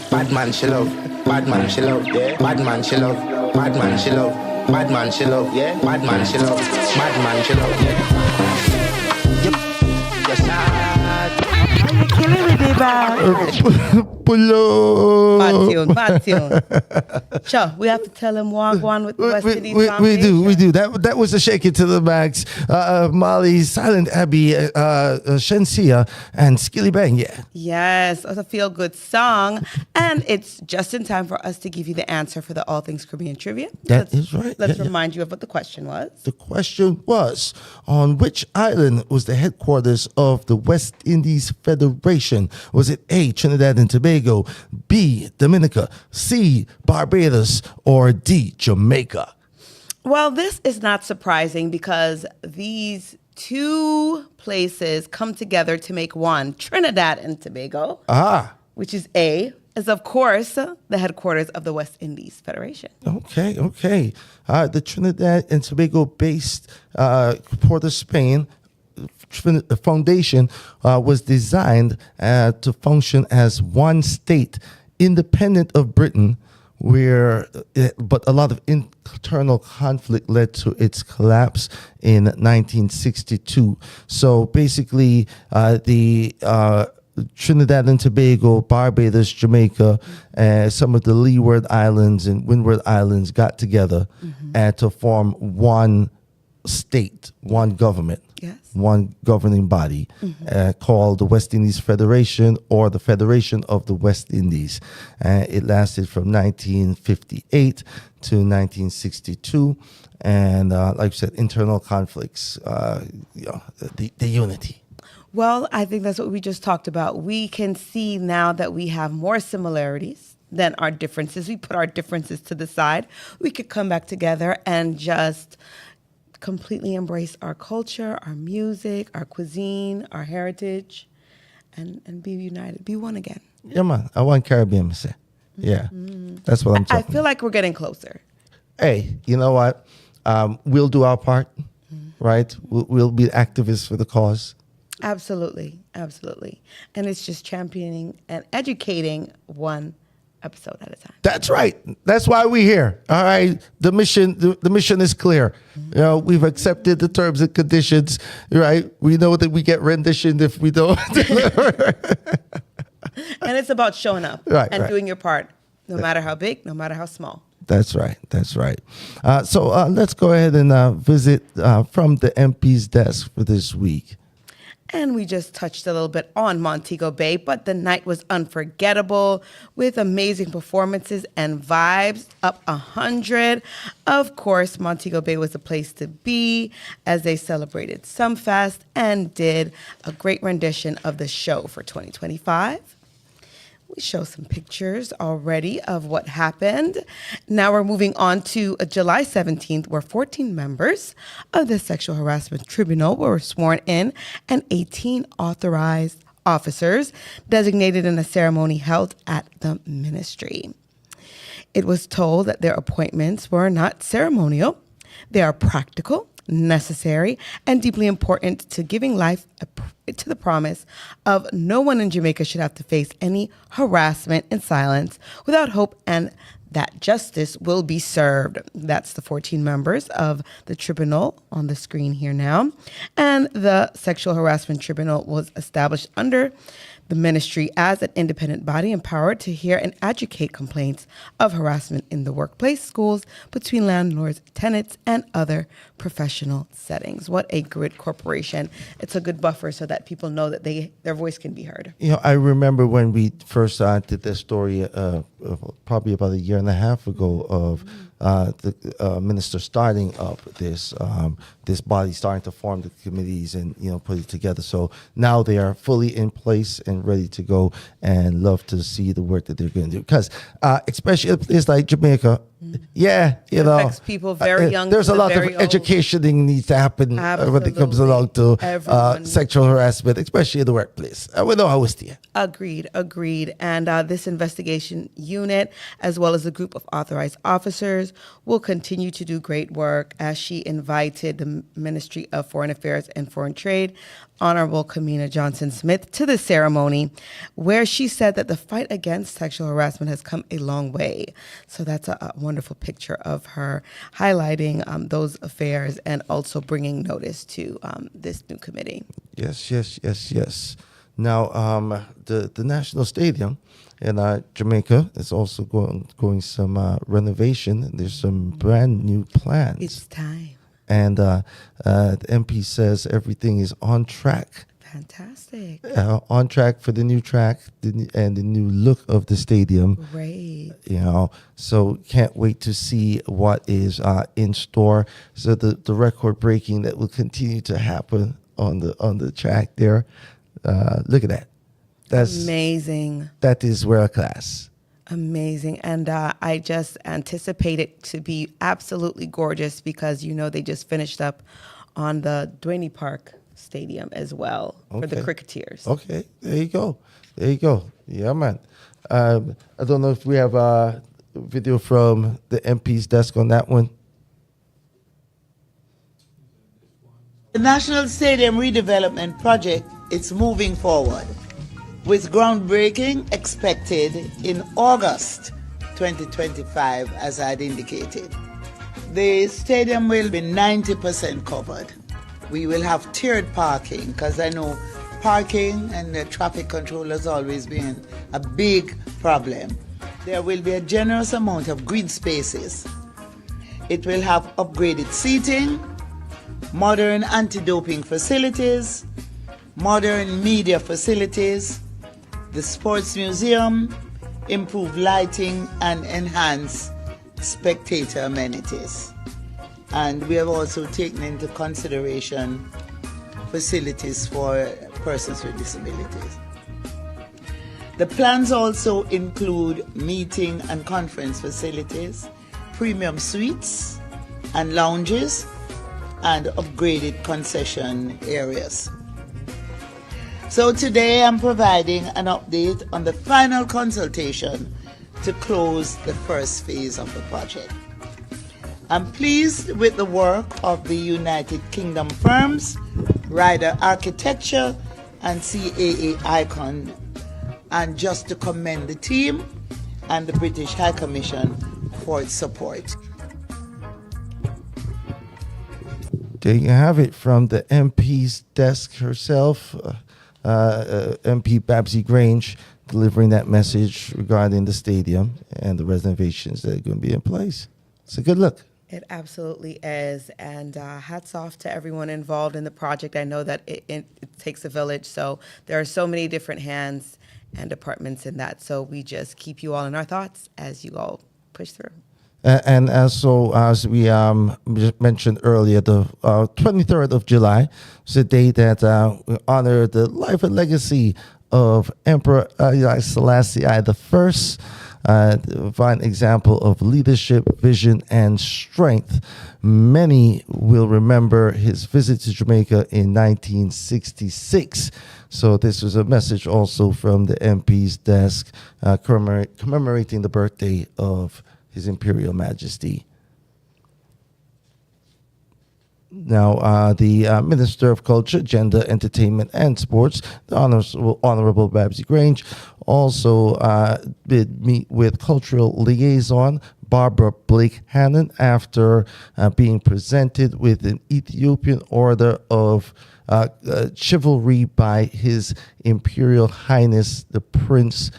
Bad man she love, bad man she love, yeah. Bad man she love, bad man she love, bad man she love, yeah. Bad man she love, bad man she love, yeah. You're sad. You're killing me, baby. Pulo. Bad tune. Sure, we have to tell him Wagwan with the West Indies we do. That was a Shake It to the Max, Molly, Silent Abbey, Shensia, and Skilly Bang, yeah. Yes, it's a feel-good song. And it's just in time for us to give you the answer for the All Things Caribbean Trivia. That is right. Let's remind you of what the question was. The question was, on which island was the headquarters of the West Indies Federation? Was it A, Trinidad and Tobago, B, Dominica, C, Barbados, or D, Jamaica? Well, this is not surprising because these two places come together to make one. Trinidad and Tobago, which is A, is of course the headquarters of the West Indies Federation. Okay. The Trinidad and Tobago based Port of Spain Foundation was designed to function as one state, independent of Britain, but a lot of internal conflict led to its collapse in 1962. So basically, the Trinidad and Tobago, Barbados, Jamaica, some of the Leeward Islands and Windward Islands got together to form one state, one government, one governing body called the West Indies Federation, or the Federation of the West Indies. It lasted from 1958 to 1962. And like I said, internal conflicts, the unity. Well, I think that's what we just talked about. We can see now that we have more similarities than our differences. We put our differences to the side. We could come back together and just completely embrace our culture, our music, our cuisine, our heritage, and be united, be one again. Yeah, man. I want Caribbean to say. Yeah, that's what I'm talking I feel like we're getting closer. Hey, you know what? We'll do our part, right? We'll be activists for the cause. Absolutely. And it's just championing and educating one episode at a time. That's right. That's why we're here. All right. The mission is clear. You know, we've accepted the terms and conditions. Right. We know that we get renditioned if we don't. And it's about showing up and doing your part, no matter how big, no matter how small. That's right. So let's go ahead and visit from the MP's desk for this week. And we just touched a little bit on Montego Bay, but the night was unforgettable with amazing performances and vibes up 100. Of course, Montego Bay was a place to be as they celebrated Sumfest and did a great rendition of the show for 2025. We show some pictures already of what happened. Now we're moving on to July 17th, where 14 members of the Sexual Harassment Tribunal were sworn in and 18 authorized officers designated in a ceremony held at the ministry. It was told that their appointments were not ceremonial. They are practical, necessary, and deeply important to giving life to the promise of no one in Jamaica should have to face any harassment in silence without hope, and that justice will be served. That's the 14 members of the tribunal on the screen here now. And the Sexual Harassment Tribunal was established under the ministry as an independent body empowered to hear and adjudicate complaints of harassment in the workplace, schools, between landlords, tenants, and other professional settings. What a great corporation. It's a good buffer so that people know that their voice can be heard. You know, I remember when we first did this story probably about a year and a half ago of the minister starting up this body, starting to form the committees and, you know, put it together. So now they are fully in place and ready to go, and love to see the work that they're going to do. Because especially it's like Jamaica, yeah, you know, affects people very young. There's a lot of old. education that needs to happen when it comes along to sexual harassment, especially in the workplace. We know how it's there. Agreed. And this investigation unit, as well as a group of authorized officers, will continue to do great work, as she invited the Ministry of Foreign Affairs and Foreign Trade, Honorable Kamina Johnson-Smith, to the ceremony, where she said that the fight against sexual harassment has come a long way. So that's a wonderful picture of her highlighting those affairs and also bringing notice to this new committee. Yes. Now, the National Stadium in Jamaica is also going some renovation. There's some brand new plans. It's time. And the MP says everything is on track. Fantastic. On track for the new track and the new look of the stadium. Great. So can't wait to see what is in store. So the record breaking that will continue to happen on the track there. Look at that. That's amazing. That is world class. Amazing. And I just anticipate it to be absolutely gorgeous because, they just finished up on the Dwayne Park Stadium as well for the Cricketers. Okay, there you go. Yeah, man. I don't know if we have a video from the MP's desk on that one. The National Stadium redevelopment project is moving forward, with groundbreaking expected in August 2025, as I had indicated. The stadium will be 90% covered. We will have tiered parking, because I know parking and the traffic control has always been a big problem. There will be a generous amount of green spaces. It will have upgraded seating, modern anti-doping facilities, modern media facilities, the sports museum, improved lighting, and enhanced spectator amenities. And we have also taken into consideration facilities for persons with disabilities. The plans also include meeting and conference facilities, premium suites and lounges, and upgraded concession areas. So today I'm providing an update on the final consultation to close the first phase of the project. I'm pleased with the work of the United Kingdom firms, Ryder Architecture and CAA Icon, and just to commend the team and the British High Commission for its support. There you have it from the MP's desk herself, MP Babsy Grange, delivering that message regarding the stadium and the renovations that are going to be in place. It's a good look. It absolutely is. And hats off to everyone involved in the project. I know that it takes a village, so there are so many different hands and departments in that. So we just keep you all in our thoughts as you all push through. And as we just mentioned earlier, the 23rd of July is the day that we honor the life and legacy of Emperor Haile Selassie I, the first. Fine example of leadership, vision, and strength. Many will remember his visit to Jamaica in 1966. So this was a message also from the MP's desk commemorating the birthday of His Imperial Majesty. Now, the Minister of Culture, Gender, Entertainment, and Sports, the Honorable Vybz Grange, also did meet with Cultural Liaison Barbara Blake Hannon after being presented with an Ethiopian Order of Chivalry by His Imperial Highness the Prince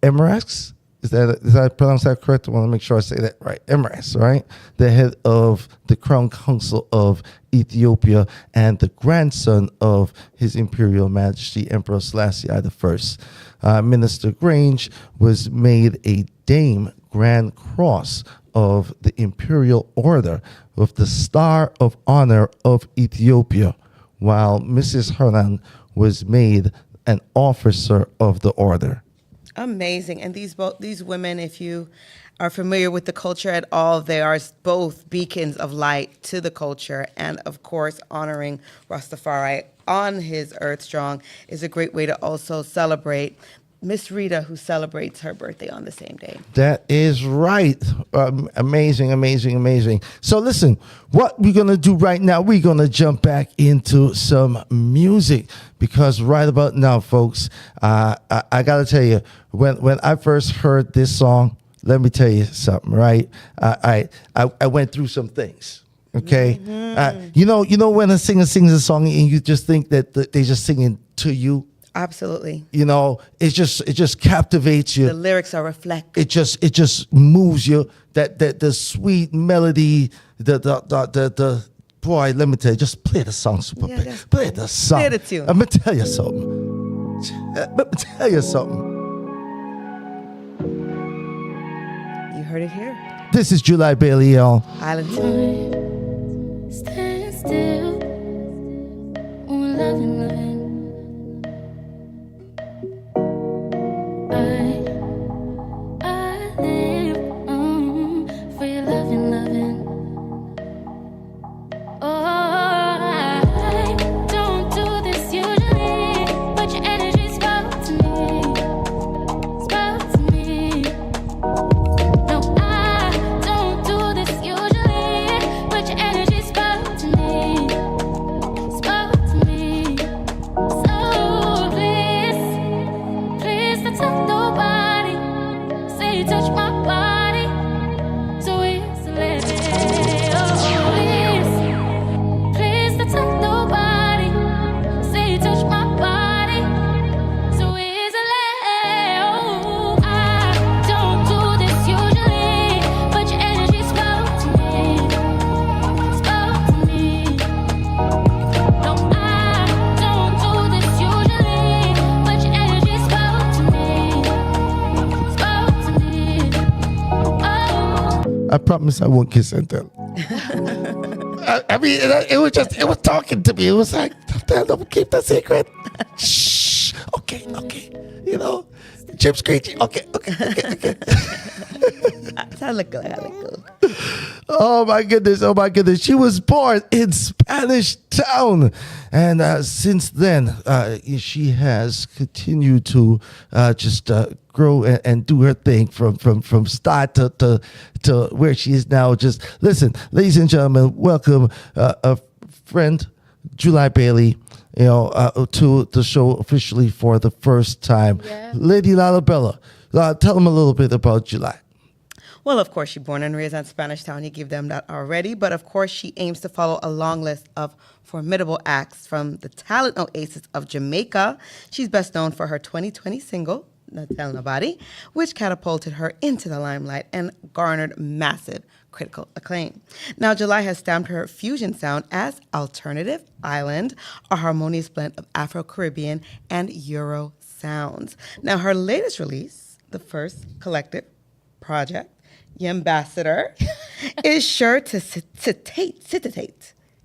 Emirates. Is that pronounced that correct? I want to make sure I say that right. Emirates, right? The head of the Crown Council of Ethiopia and the grandson of His Imperial Majesty Emperor Selassie I the First. Minister Grange was made a Dame Grand Cross of the Imperial Order with the Star of Honor of Ethiopia, while Mrs. Hernan was made an officer of the order. Amazing. And these women, if you are familiar with the culture at all, they are both beacons of light to the culture. And of course, honoring Rastafari on his Earth Strong is a great way to also celebrate Miss Rita, who celebrates her birthday on the same day. That is right. Amazing, amazing, amazing. So listen, what we're going to do right now, we're going to jump back into some music because right about now, folks, I got to tell you, when I first heard this song, let me tell you something, right? I went through some things. Okay. You know when a singer sings a song and you just think that they just singing to you. Absolutely. You know, it just captivates you. The lyrics are reflective. It just moves you. That the sweet melody, the boy. Let me tell you, just play the song, Superbic. Play the song. Play the tune. Let me tell you something. Let me tell you something. You heard it here. This is July Bailey, y'all. Island. Stand still, loving. I live for your loving. Oh, I don't do this usually, but your energy spoke to me. No, I don't do this usually, but your energy spoke to me. So please don't tell nobody. Say you touch my body so easily. Oh, please don't tell nobody. Say you touch my body so easily. Oh, I don't do this usually, but your energy spoke to me. No, I don't do this usually, but your energy spoke to me. Oh. I promise I won't kiss and tell. I mean, it was talking to me. It was like, don't keep the secret. Shh. Okay. You know, Chip Screechy. Okay. Oh my goodness. She was born in Spanish Town. And since then, she has continued to just grow and do her thing from start to where she is now. Just listen, ladies and gentlemen, welcome a friend, July Bailey, to the show officially for the first time. Yeah. Lady Lalibela, tell them a little bit about July. Well, of course, she born and raised in Spanish Town. You give them that already. But of course, she aims to follow a long list of formidable acts from the talent oasis of Jamaica. She's best known for her 2020 single, Not Tell Nobody, which catapulted her into the limelight and garnered massive critical acclaim. Now, July has stamped her fusion sound as alternative island, a harmonious blend of Afro-Caribbean and Euro sounds. Now, her latest release, the first collective project, Ambassador, is sure to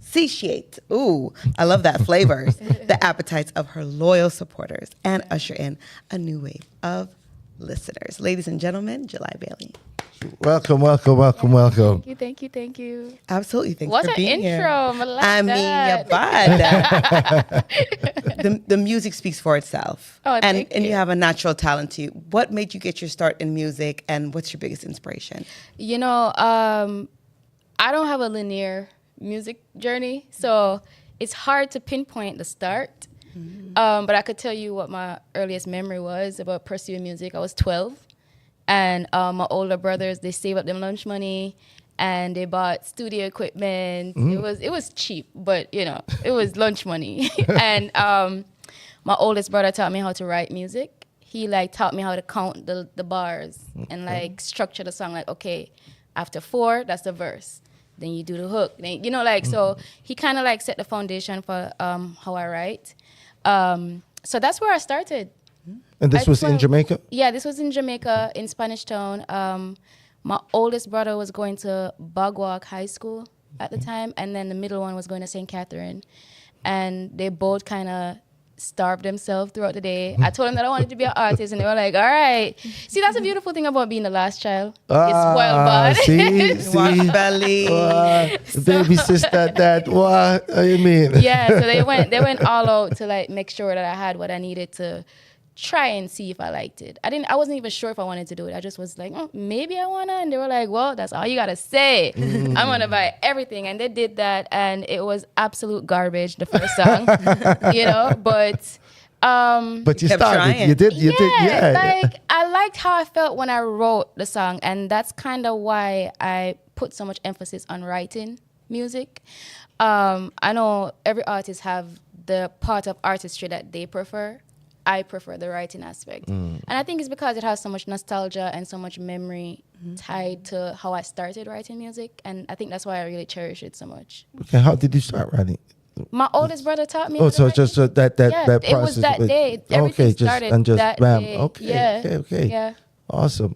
satiate. Ooh, I love that flavor. The appetites of her loyal supporters and usher in a new wave of listeners. Ladies and gentlemen, July Bailey. Welcome. Thank you. Absolutely. Thanks What for an being here. intro. I like I that. mean, the music speaks for itself. Oh, and thank you you. have a natural talent to you. What made you get your start in music, and what's your biggest inspiration? I don't have a linear music journey, so it's hard to pinpoint the start. But I could tell you what my earliest memory was about pursuing music. I was 12, and my older brothers, they saved up their lunch money, and they bought studio equipment. It was cheap, but it was lunch money. And my oldest brother taught me how to write music. He taught me how to count the bars and structure the song. Okay, after 4, that's the verse. Then you do the hook. Then, so he kind of set the foundation for how I write. So that's where I started. And this was in Jamaica? Yeah, this was in Jamaica, in Spanish Town. My oldest brother was going to Bogwalk High School at the time, and then the middle one was going to St. Catherine. And they both kind of starved themselves throughout the day. I told them that I wanted to be an artist, and they were like, all right. See, that's the beautiful thing about being the last child. It's spoiled bud. See? Belly. Baby sister, that, what do you mean? Yeah, so they went all out to make sure that I had what I needed to try and see if I liked it. I wasn't even sure if I wanted to do it. I just was like, oh, maybe I wanna. And they were like, well, that's all you gotta say. I'm gonna buy everything. And they did that, and it was absolute garbage, the first song, But you kept started. trying. You did. Yeah. Like I liked how I felt when I wrote the song, and that's kind of why I put so much emphasis on writing music. I know every artist have the part of artistry that they prefer. I prefer the writing aspect. And I think it's because it has so much nostalgia and so much memory tied to how I started writing music. And I think that's why I really cherish it so much. Okay, how did you start writing? My oldest brother taught me. Oh, so just that process. It was that day. Everything started that day. Okay, okay. Yeah. Awesome.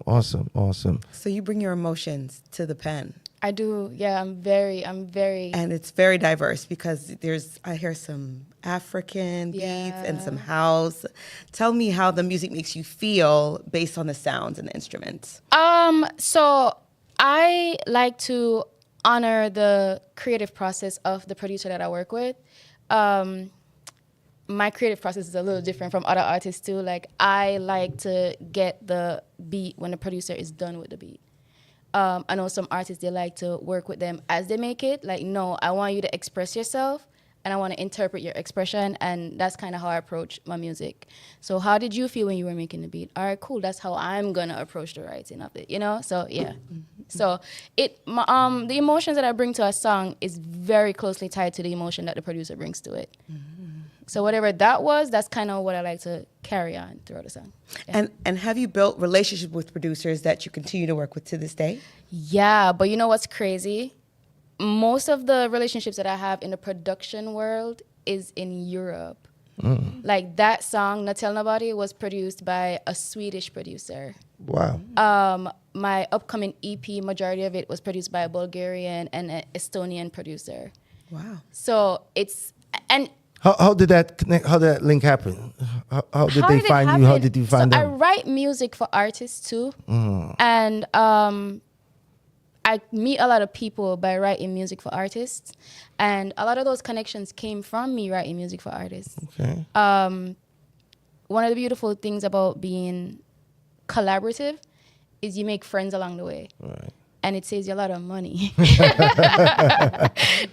So you bring your emotions to the pen. I do. Yeah, I'm very. And it's very diverse because I hear some African beats and some house. Tell me how the music makes you feel based on the sounds and the instruments. So I like to honor the creative process of the producer that I work with. My creative process is a little different from other artists too. Like I like to get the beat when the producer is done with the beat. I know some artists, they like to work with them as they make it. Like, no, I want you to express yourself and I want to interpret your expression. And that's kind of how I approach my music. So how did you feel when you were making the beat? All right, cool. That's how I'm going to approach the writing of it, So, yeah. So the emotions that I bring to a song is very closely tied to the emotion that the producer brings to it. So whatever that was, that's kind of what I like to carry on throughout the song. Yeah. And have you built relationships with producers that you continue to work with to this day? Yeah, but you know what's crazy? Most of the relationships that I have in the production world is in Europe. Like that song, Not Tell Nobody, was produced by a Swedish producer. Wow. My upcoming EP, majority of it was produced by a Bulgarian and an Estonian producer. Wow. So it's... and. How did that connect? How did that link happen? How did they find you? How did you find them? I write music for artists too, and I meet a lot of people by writing music for artists, and a lot of those connections came from me writing music for artists. Okay. One of the beautiful things about being collaborative is you make friends along the way. Right. And it saves you a lot of money.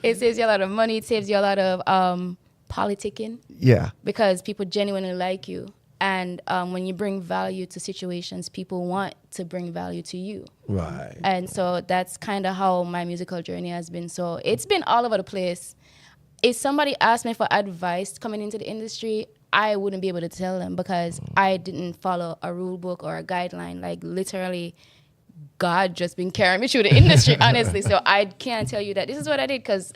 It saves you a lot of money. It saves you a lot of politicking. Yeah. Because people genuinely like you. And when you bring value to situations, people want to bring value to you. Right. And so that's kind of how my musical journey has been. So it's been all over the place. If somebody asked me for advice coming into the industry, I wouldn't be able to tell them because I didn't follow a rule book or a guideline. Like literally, God just been carrying me through the industry, honestly. So I can't tell you that this is what I did because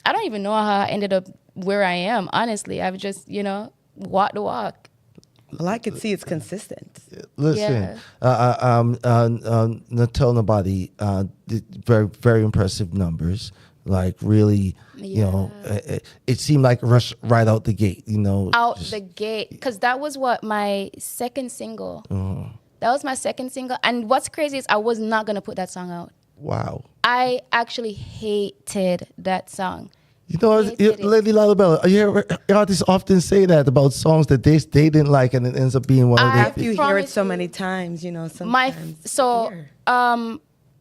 I don't even know how I ended up where I am, honestly. I've just, walked the walk. Well, I could see it's consistent. Listen, Not Tell Nobody did very, very impressive numbers. Like really, it seemed like rush right out the gate, Out the gate. Because that was my second single. That was my second single. And what's crazy is I was not going to put that song out. Wow. I actually hated that song. Lady Lalibela, you hear artists often say that about songs that they didn't like, and it ends up being one of their. After you hear it so many times, sometimes.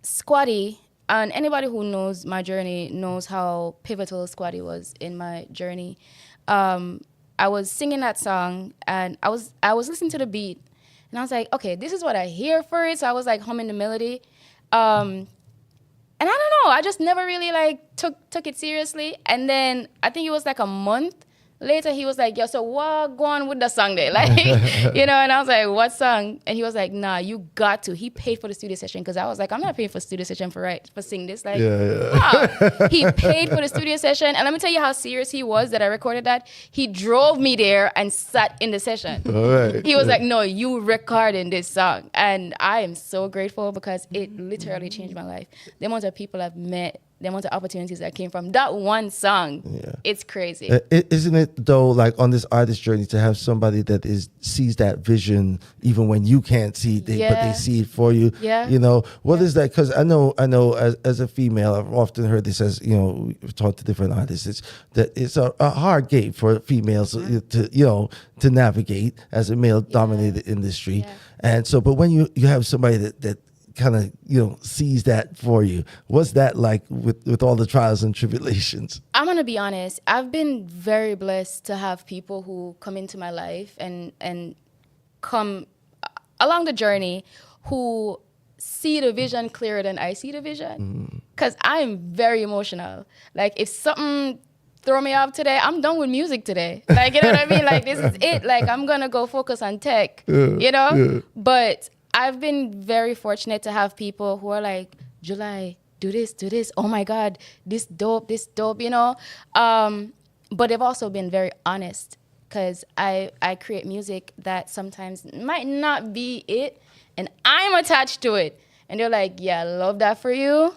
Squatty, and anybody who knows my journey knows how pivotal Squatty was in my journey. I was singing that song, and I was listening to the beat, and I was like, okay, this is what I hear for it. So I was like humming the melody. And I don't know, I just never really took it seriously. And then I think it was like a month later, he was like, yo, so what go on with the song there? And I was like, what song? And he was like, nah, you got to. He paid for the studio session because I was like, I'm not paying for studio session for sing this. Wow. He paid for the studio session. And let me tell you how serious he was that I recorded that. He drove me there and sat in the session. All right. He was like, no, you recording this song. And I am so grateful because it literally changed my life. The amount of people I've met the amount of opportunities that came from that one song. Yeah. It's crazy. Isn't it though, like on this artist journey, to have somebody that sees that vision even when you can't see it, but they see it for you. Yeah. You know, what is that? Because I know as a female, I've often heard this as, you know, we've talked to different artists, it's a hard game for females to navigate as a male dominated industry. Yeah. And so, but when you have somebody that kind of, you know, sees that for you, what's that like with all the trials and tribulations? I'm gonna be honest. I've been very blessed to have people who come into my life and come along the journey who see the vision clearer than I see the vision. Because I'm very emotional. Like, if something throw me off today, I'm done with music today. Like, you know what I mean? Like, this is it. Like, I'm gonna go focus on tech, you know? Yeah. But I've been very fortunate to have people who are like, July, do this. Oh my God, this dope, you know? But they've also been very honest, because I create music that sometimes might not be it, and I'm attached to it. And they're like, yeah, I love that for you,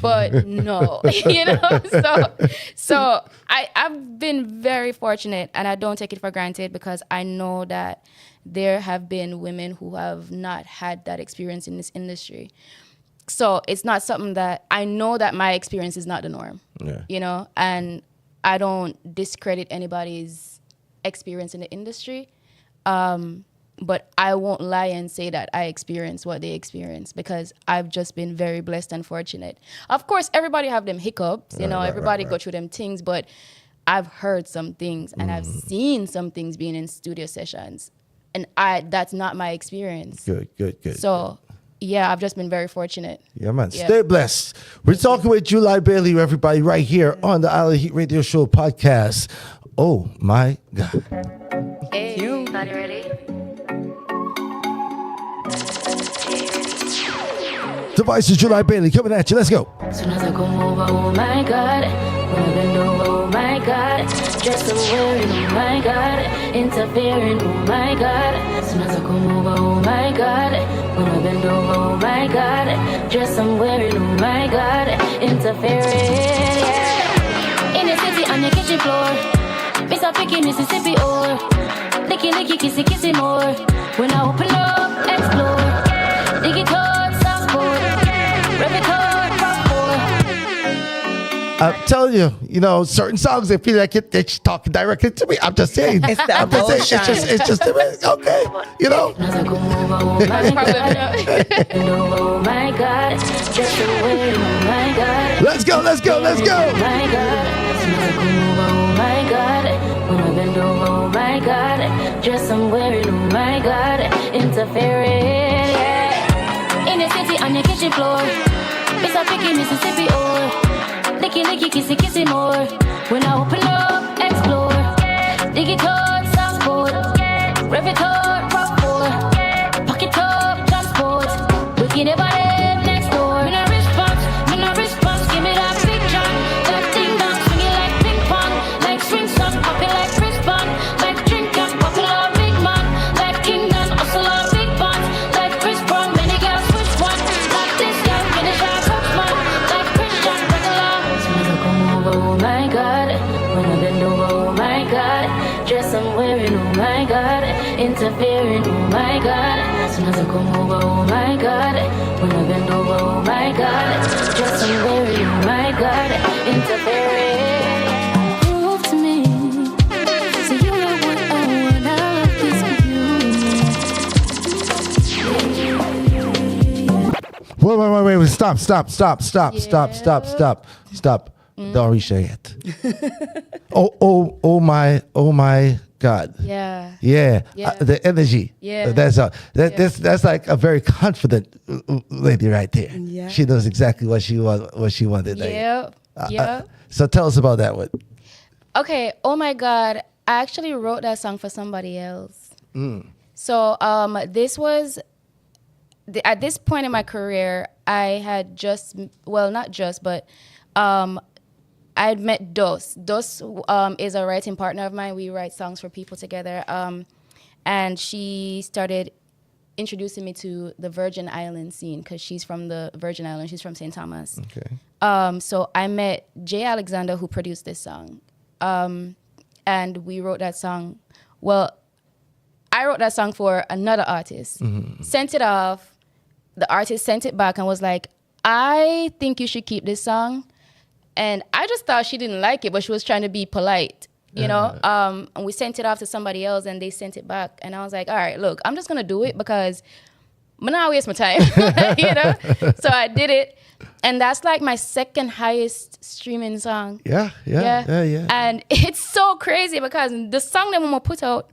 but no, you know? So I've been very fortunate, and I don't take it for granted, because I know that there have been women who have not had that experience in this industry. So it's not something that, I know that my experience is not the norm, you know? And I don't discredit anybody's experience in the industry. But I won't lie and say that I experienced what they experienced, because I've just been very blessed and fortunate. Of course, everybody have them hiccups, you know, everybody go through them things, but I've heard some things and I've seen some things being in studio sessions, and that's not my experience. Good. So, yeah, I've just been very fortunate. Yeah, man. Yeah. Stay blessed. We're talking with Lalibela, everybody, right here on the Island Heat Radio Show podcast. Oh, my God. Hey, everybody ready? The voice is Lalibela coming at you. Let's go. Soon as I come over, oh my God. When I bend over, oh my God. Just somewhere in, oh my God. Interfering, oh my God. Soon as I come over, oh my God. When I bend over, oh my God. Just somewhere in, oh my God. Interfering, yeah. In the city, on the kitchen floor. Miss a picky Mississippi or licky, kissy, kissy more. When I open up, explore. Dig it up. I'm telling you, you know, certain songs, I feel like they're talking directly to me. I'm just saying. It's that I'm just saying. It's just okay, you know. Oh my God, just the way, oh my God. Let's go. Oh my God, oh my God. When I bend over, oh my God, just somewhere, oh my God, interfering, yeah. In the city, on your kitchen floor, Miss a picky Mississippi or licky, kissy, kissy more. When I open up, explore. Dig it up, Southport. Rev it up, Rockport. Pocket up, transport. Looking at my next door. Me no response, give me that big jump. That ding dong, swing it like ping pong. Like swing song, pop it like wristband. Like drink and popular big man. Like King Dan, hustle on big band. Like Chris Brown, many girls switch one. Like this guy, finish our coach man. Like Christian, oh my God, when I bend over, oh my God, just somewhere in, oh my God, interfering, oh my God, as soon as I come over, oh my God, when I bend over, oh my God, just somewhere in, oh my God, interfering. Prove to me, so you know what I want, I love this with you. Wait, stop. Don't reach there yet. oh my God. Yeah. The energy. Yeah. That's like a very confident lady right there. Yeah. She knows exactly what she wanted. Yep. So tell us about that one. Okay. Oh my God. I actually wrote that song for somebody else. So this was at this point in my career, I had I had met Dos. Dos is a writing partner of mine. We write songs for people together. And she started introducing me to the Virgin Island scene because she's from the Virgin Islands. She's from St. Thomas. Okay. So I met Jay Alexander, who produced this song. And we wrote that song. Well, I wrote that song for another artist. Sent it off. The artist sent it back and was like, I think you should keep this song. And I just thought she didn't like it, but she was trying to be polite, you know? And we sent it off to somebody else and they sent it back. And I was like, all right, look, I'm just going to do it because I'm not waste my time, you know? So I did it. And that's like my second highest streaming song. Yeah. And it's so crazy because the song that I'm going to put out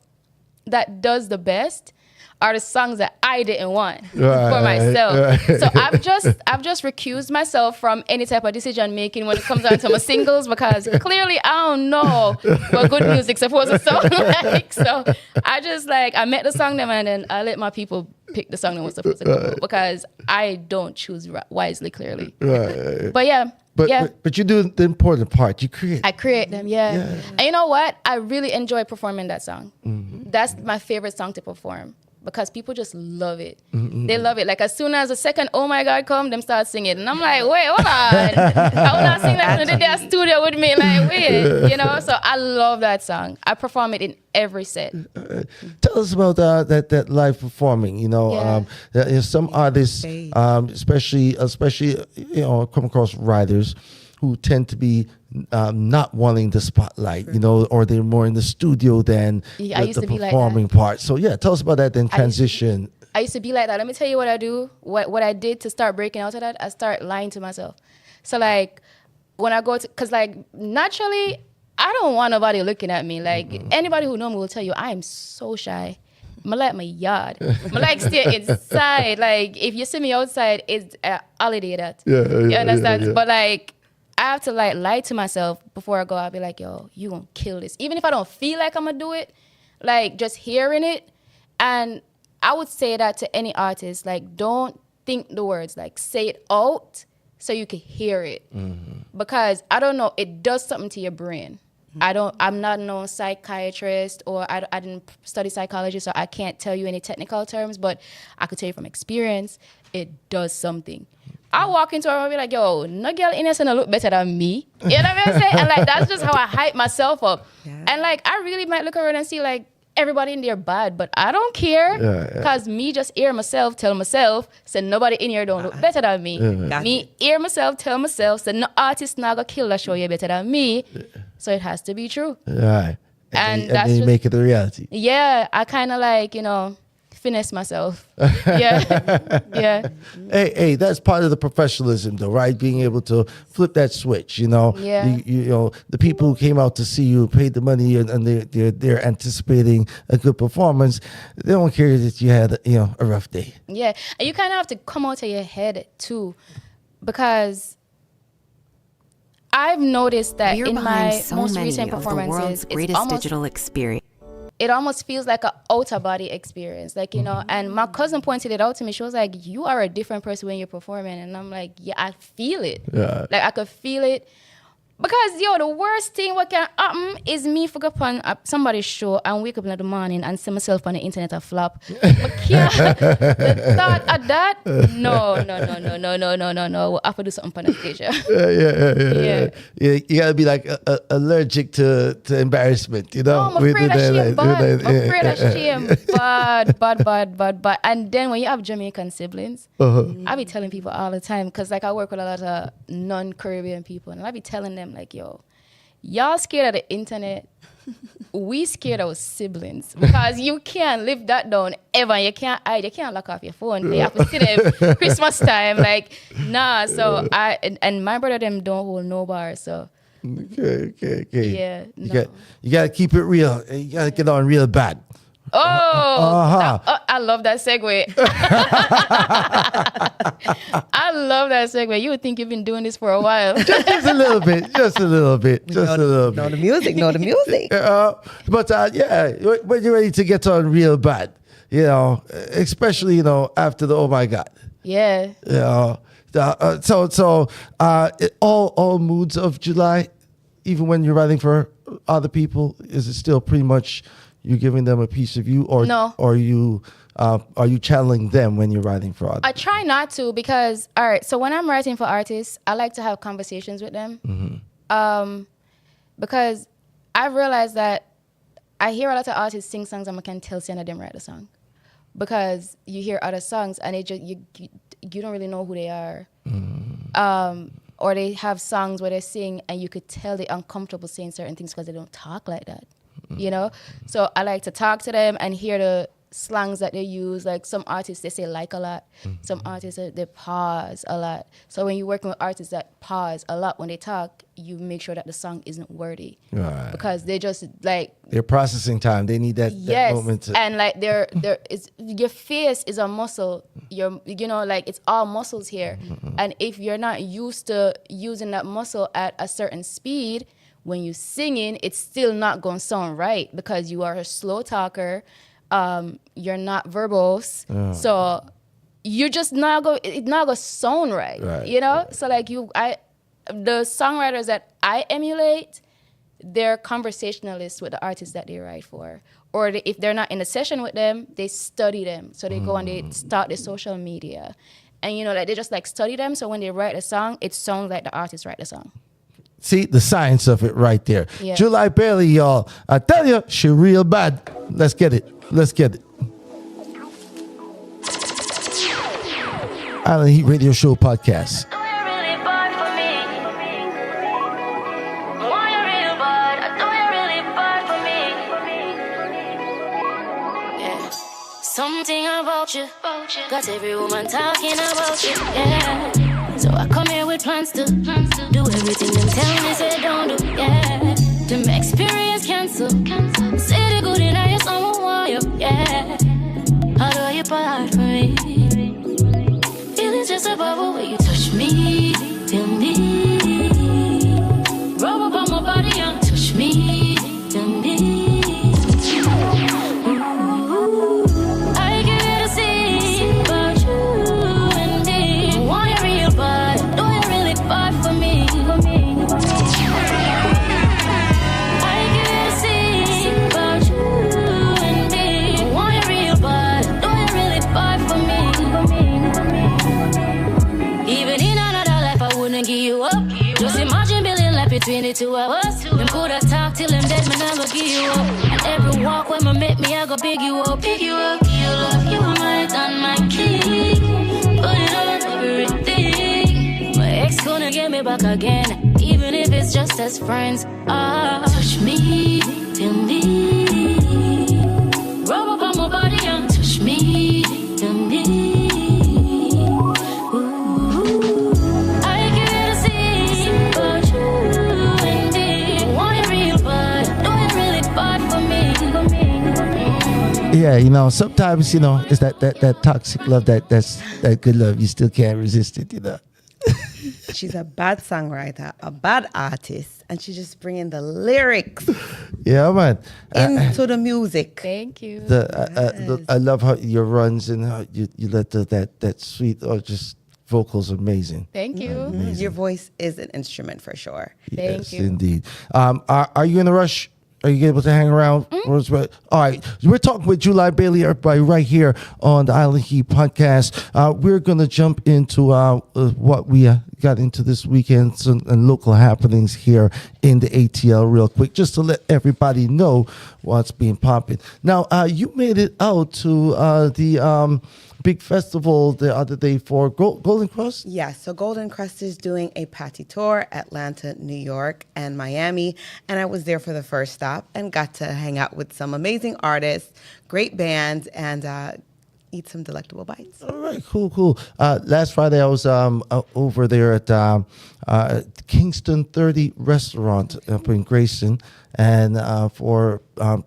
that does the best are the songs that I didn't want for myself. So I've just recused myself from any type of decision making when it comes down to my singles because clearly I don't know what good music's supposed to sound like. So I met the song them and then I let my people pick the song that was supposed to come out because I don't choose wisely clearly. But yeah. But you do the important part. You create. I create them, yeah. And you know what? I really enjoy performing that song. That's my favorite song to perform because people just love it. They love it. Like as soon as the second "Oh My God" come, them start singing, and I'm like, wait, hold on. I would not sing that in the studio with me. Like, wait, you know. So I love that song. I perform it in every set. Tell us about that live performing. You know, some artists, especially come across writers who tend to be not wanting the spotlight, you know, or they're more in the studio than the performing part. So tell us about that. Then transition. I used to be like that. Let me tell you what I do. What I did to start breaking out of that. I start lying to myself. So like when I go to, cause like naturally I don't want nobody looking at me. Like anybody who knows me will tell you I am so shy. I like my yard. I like stay inside. Like if you see me outside, it's a holiday that. You understand? Yeah. But like I have to like lie to myself before I go. I'll be like, yo, you gonna kill this. Even if I don't feel like I'm gonna do it, like just hearing it. And I would say that to any artist, like don't think the words, like say it out so you can hear it. Because I don't know, it does something to your brain. I'm not no psychiatrist or I didn't study psychology, so I can't tell you any technical terms, but I could tell you from experience, it does something. I walk into a room and be like, yo, no girl innocent look better than me. You know what I'm saying? And like, that's just how I hype myself up. And like, I really might look around and see like everybody in there bad, but I don't care because me just hear myself, tell myself, say nobody in here don't look better than me. Me hear myself, tell myself, say no artist not gonna kill that show you better than me. So it has to be true. Right. And then you make it a reality. Yeah, I kind of like, finesse myself. Yeah. Hey, that's part of the professionalism, though, right? Being able to flip that switch. You know, the people who came out to see you paid the money, and they're anticipating a good performance. They don't care that you had a rough day. Yeah, and you kind of have to come out of your head too, because I've noticed that in my most recent performances, it's almost digital experience. It almost feels like an outer body experience, like, and my cousin pointed it out to me. She was like, you are a different person when you're performing. And I'm like, yeah, I feel it. Yeah. Like I could feel it. Because, the worst thing what can happen is me forget upon somebody's show and wake up in the morning and see myself on the internet a flop. But the thought of that, no. I have to do something on the stage. Yeah. You got to be like allergic to embarrassment, No, I'm afraid that shame bad. And then when you have Jamaican siblings, I be telling people all the time, because like I work with a lot of non-Caribbean people, and I be telling them, like, yo, y'all scared of the internet. We scared our siblings because you can't live that down ever. You can't hide. You can't lock off your phone. You have to see them Christmas time. Like, nah. So and my brother them don't hold no bar. So okay. Yeah. You gotta keep it real. You gotta get on real bad. I love that segue. I love that segue. You would think you've been doing this for a while. just a little bit. Know the music. But when you're ready to get on real bad, especially after the Oh My God. Yeah. So all moods of July, even when you're writing for other people, is it still pretty much you giving them a piece of you, or no, or you are you channeling them when you're writing for others? I try not to because, all right, so when I'm writing for artists, I like to have conversations with them. Because I realized that I hear a lot of artists sing songs and I can tell some of them write a song. Because you hear other songs and it just, you don't really know who they are. Or they have songs where they sing and you could tell they're uncomfortable saying certain things because they don't talk like that, you know? So I like to talk to them and hear the slangs that they use. Like some artists, they say like a lot. Some artists, they pause a lot. So when you're working with artists that pause a lot when they talk, you make sure that the song isn't wordy. Right. Because they just like... Their processing time. They need that moment to... And like your face is a muscle. Like it's all muscles here. And if you're not used to using that muscle at a certain speed, when you're singing, it's still not going to sound right because you are a slow talker. You're not verbose. So you're just not going to sound right. You know? So like the songwriters that I emulate, they're conversationalists with the artists that they write for. Or if they're not in a session with them, they study them. So they go and they start their social media. And, like they just like study them. So when they write a song, it sounds like the artist write the song. See, the science of it right there. Yeah. July Bailey, y'all. I tell you, she real bad. Let's get it. Island Heat Radio Show podcast. Something about you got every woman talking about you, yeah. So I come here with plans to do everything them tell me say don't do, yeah. Them experience cancel. Say the good in I someone want you, yeah. How do you part for me? Feelings just a bubble when you touch me, feel me. Rub up on my body and touch me, feel me. Between the two of us, them coulda talk till them dead, man, I go give you up. And every walk when me make me, I go pick you up. You love, you might on my king. Put it on everything. My ex gonna get me back again, even if it's just as friends. Touch me, feel me. Rub up on my body and touch me, feel me. Yeah, sometimes, it's that toxic love, that good love. You still can't resist it, She's a bad songwriter, a bad artist, and she's just bringing the lyrics Yeah, man. into the music. Thank you. I love how your runs and how you let that sweet or just vocals amazing. Thank you. Amazing. Your voice is an instrument for sure. Thank Yes, you. indeed. Are you in a rush? Are you able to hang around? All right. We're talking with July Bailey, everybody, right here on the Island Heat podcast. We're going to jump into what we got into this weekend and local happenings here in the ATL real quick, just to let everybody know what's being popping. Now, you made it out to the big festival the other day for Golden Crust? Yeah, so Golden Crust is doing a party tour, Atlanta, New York, and Miami. And I was there for the first stop and got to hang out with some amazing artists, great bands, and eat some delectable bites. All right, cool. Last Friday, I was over there at Kingston 30 Restaurant up in Grayson, and for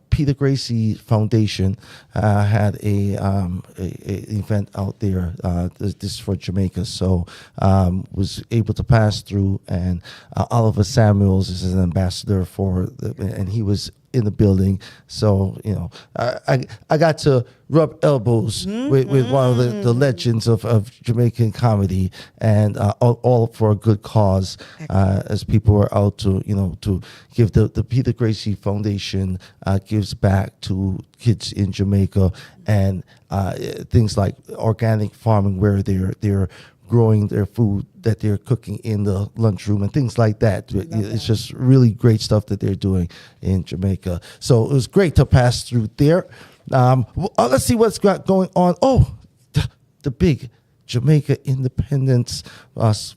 Peter Gracie Foundation had a event out there. This is for Jamaica, so was able to pass through, and Oliver Samuels is an ambassador and he was in the building. So, I got to rub elbows with one of the legends of Jamaican comedy, and all for a good cause, as people were out to give the Peter Gracie Foundation gives back to kids in Jamaica, and things like organic farming, where they're growing their food that they're cooking in the lunchroom and things like that. It's just really great stuff that they're doing in Jamaica. So it was great to pass through there. Let's see what's got going on. Oh, the big Jamaica Independence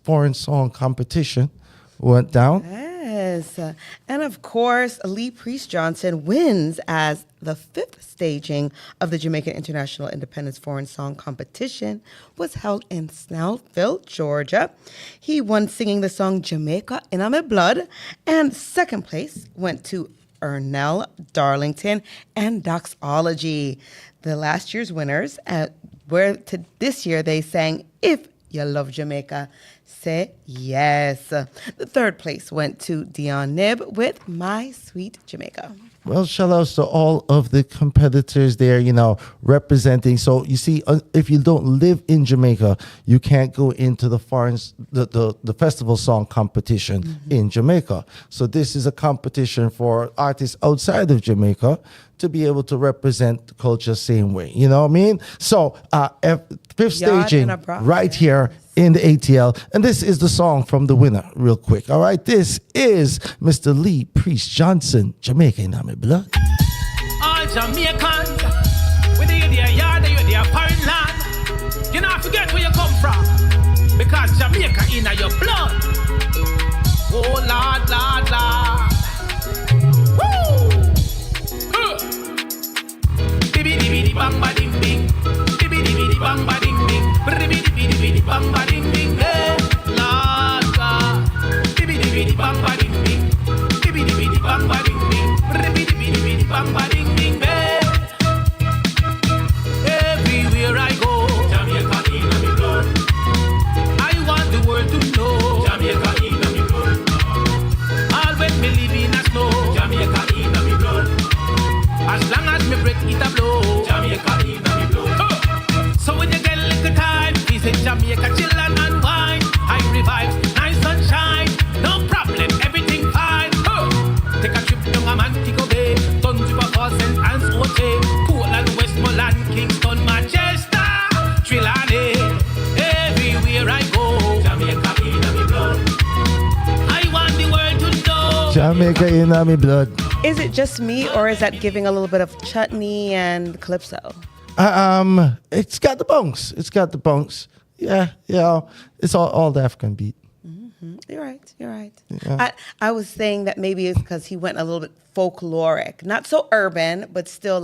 foreign song competition went down. Yes. And of course, Lee Priest Johnson wins as the 5th staging of the Jamaican International Independence Foreign Song Competition was held in Snellville, Georgia. He won singing the song Jamaica in My Blood, and second place went to Ernell Darlington and Doxology. The last year's winners, this year they sang If You Love Jamaica, Say Yes. The third place went to Dion Nib with My Sweet Jamaica. Well, shout outs to all of the competitors there, representing. So you see, if you don't live in Jamaica, you can't go into the festival song competition in Jamaica. So this is a competition for artists outside of Jamaica to be able to represent the culture same way. You know what I mean? So 5th staging right here in the ATL. And this is the song from the winner, real quick. All right, this is Mr. Lee Priest Johnson, Jamaica in My Blood. All Jamaicans, whether you're their yard or you're their foreign land, you not forget where you come from, because Jamaica in your blood. Oh, Lord, Lord, Lord. Woo! Bibidi bang ba ding ding, bibidi bang ba ding ding, bibidi bang ba ding ding, hey, Lord God. Bibidi bang ba ding ding, bibidi bang ba ding ding, bibidi bang ba ding ding, hey. Everywhere I go, Jamaica in my blood. I want the world to know, Jamaica in my blood. Always me live in a snow, Jamaica in my blood. As long as me break it a blow, Jamaica in my blood. So when you get a little time, visit Jamaica, chill and wine. I revive, nice sunshine, no problem, everything fine. Take a trip to Montego Bay, Montego Bay, St. Anne's, Oche, Portland, Westmoreland, Kingston, Manchester, Trelawney. Everywhere I go, Jamaica in my blood. I want the world to know, Jamaica in My Blood. Is it just me, or is that giving a little bit of chutney and calypso? It's got the bunks. Yeah, it's all the African beat. You're right. Yeah. I was saying that maybe it's because he went a little bit folkloric, not so urban, but still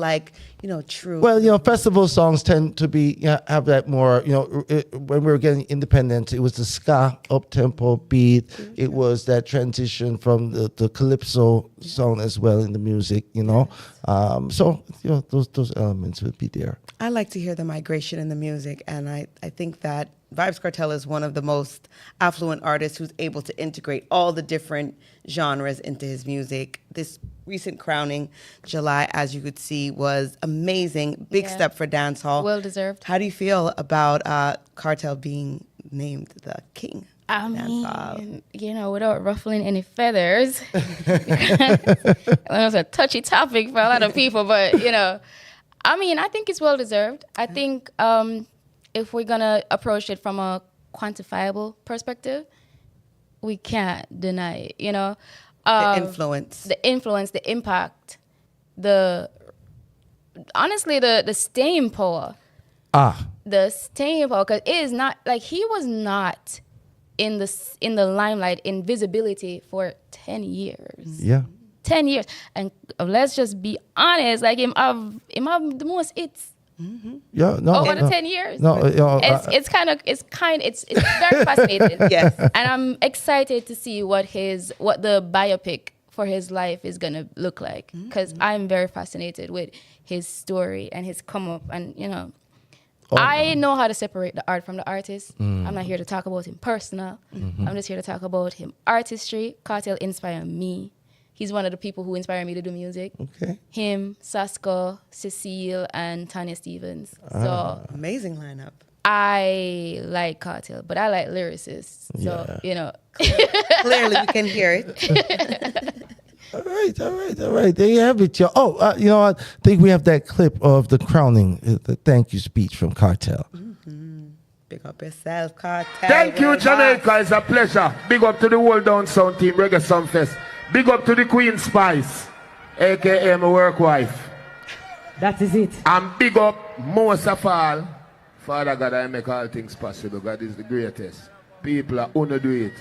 true. Well, festival songs tend to be have that more. When we were getting independence, it was the ska up tempo beat. It was that transition from the calypso song as well in the music. So those elements would be there. I like to hear the migration in the music, and I think that Vybz Kartel is one of the most affluent artists who's able to integrate all the different genres into his music. This recent crowning, July, as you could see, was amazing. Big step for dancehall. Well deserved. How do you feel about Kartel being named the king? I mean, without ruffling any feathers, it was a touchy topic for a lot of people, but, I think it's well deserved. I think if we're going to approach it from a quantifiable perspective, we can't deny it, The influence. The impact, honestly, the staying power. The staying power, because it is not, he was not in the limelight, in visibility for 10 years. Yeah. 10 years. And let's just be honest, him have the most hits. Yeah, no. Over the 10 years. No, it's very fascinating. Yes. And I'm excited to see what the biopic for his life is gonna look like, because I'm very fascinated with his story and his come up, and I know how to separate the art from the artist. I'm not here to talk about him personal. I'm just here to talk about him artistry. Kartel inspired me He's one of the people who inspired me to do music. Okay. Him, Sasko, Cecile, and Tanya Stevens. So Amazing lineup. I like Kartel, but I like lyricists. So, Clearly, we can hear it. All right. There you have it, y'all. Oh, you know what? I think we have that clip of the crowning, the thank you speech from Kartel. Big up yourself, Kartel. Thank you, Jamaica. It's a pleasure. Big up to the whole down sound team, Reggae Sumfest. Big up to the Queen Spice, a.k.a. my work wife. That is it. And big up, most of all, Father God, I make all things possible. God is the greatest. People are only do it.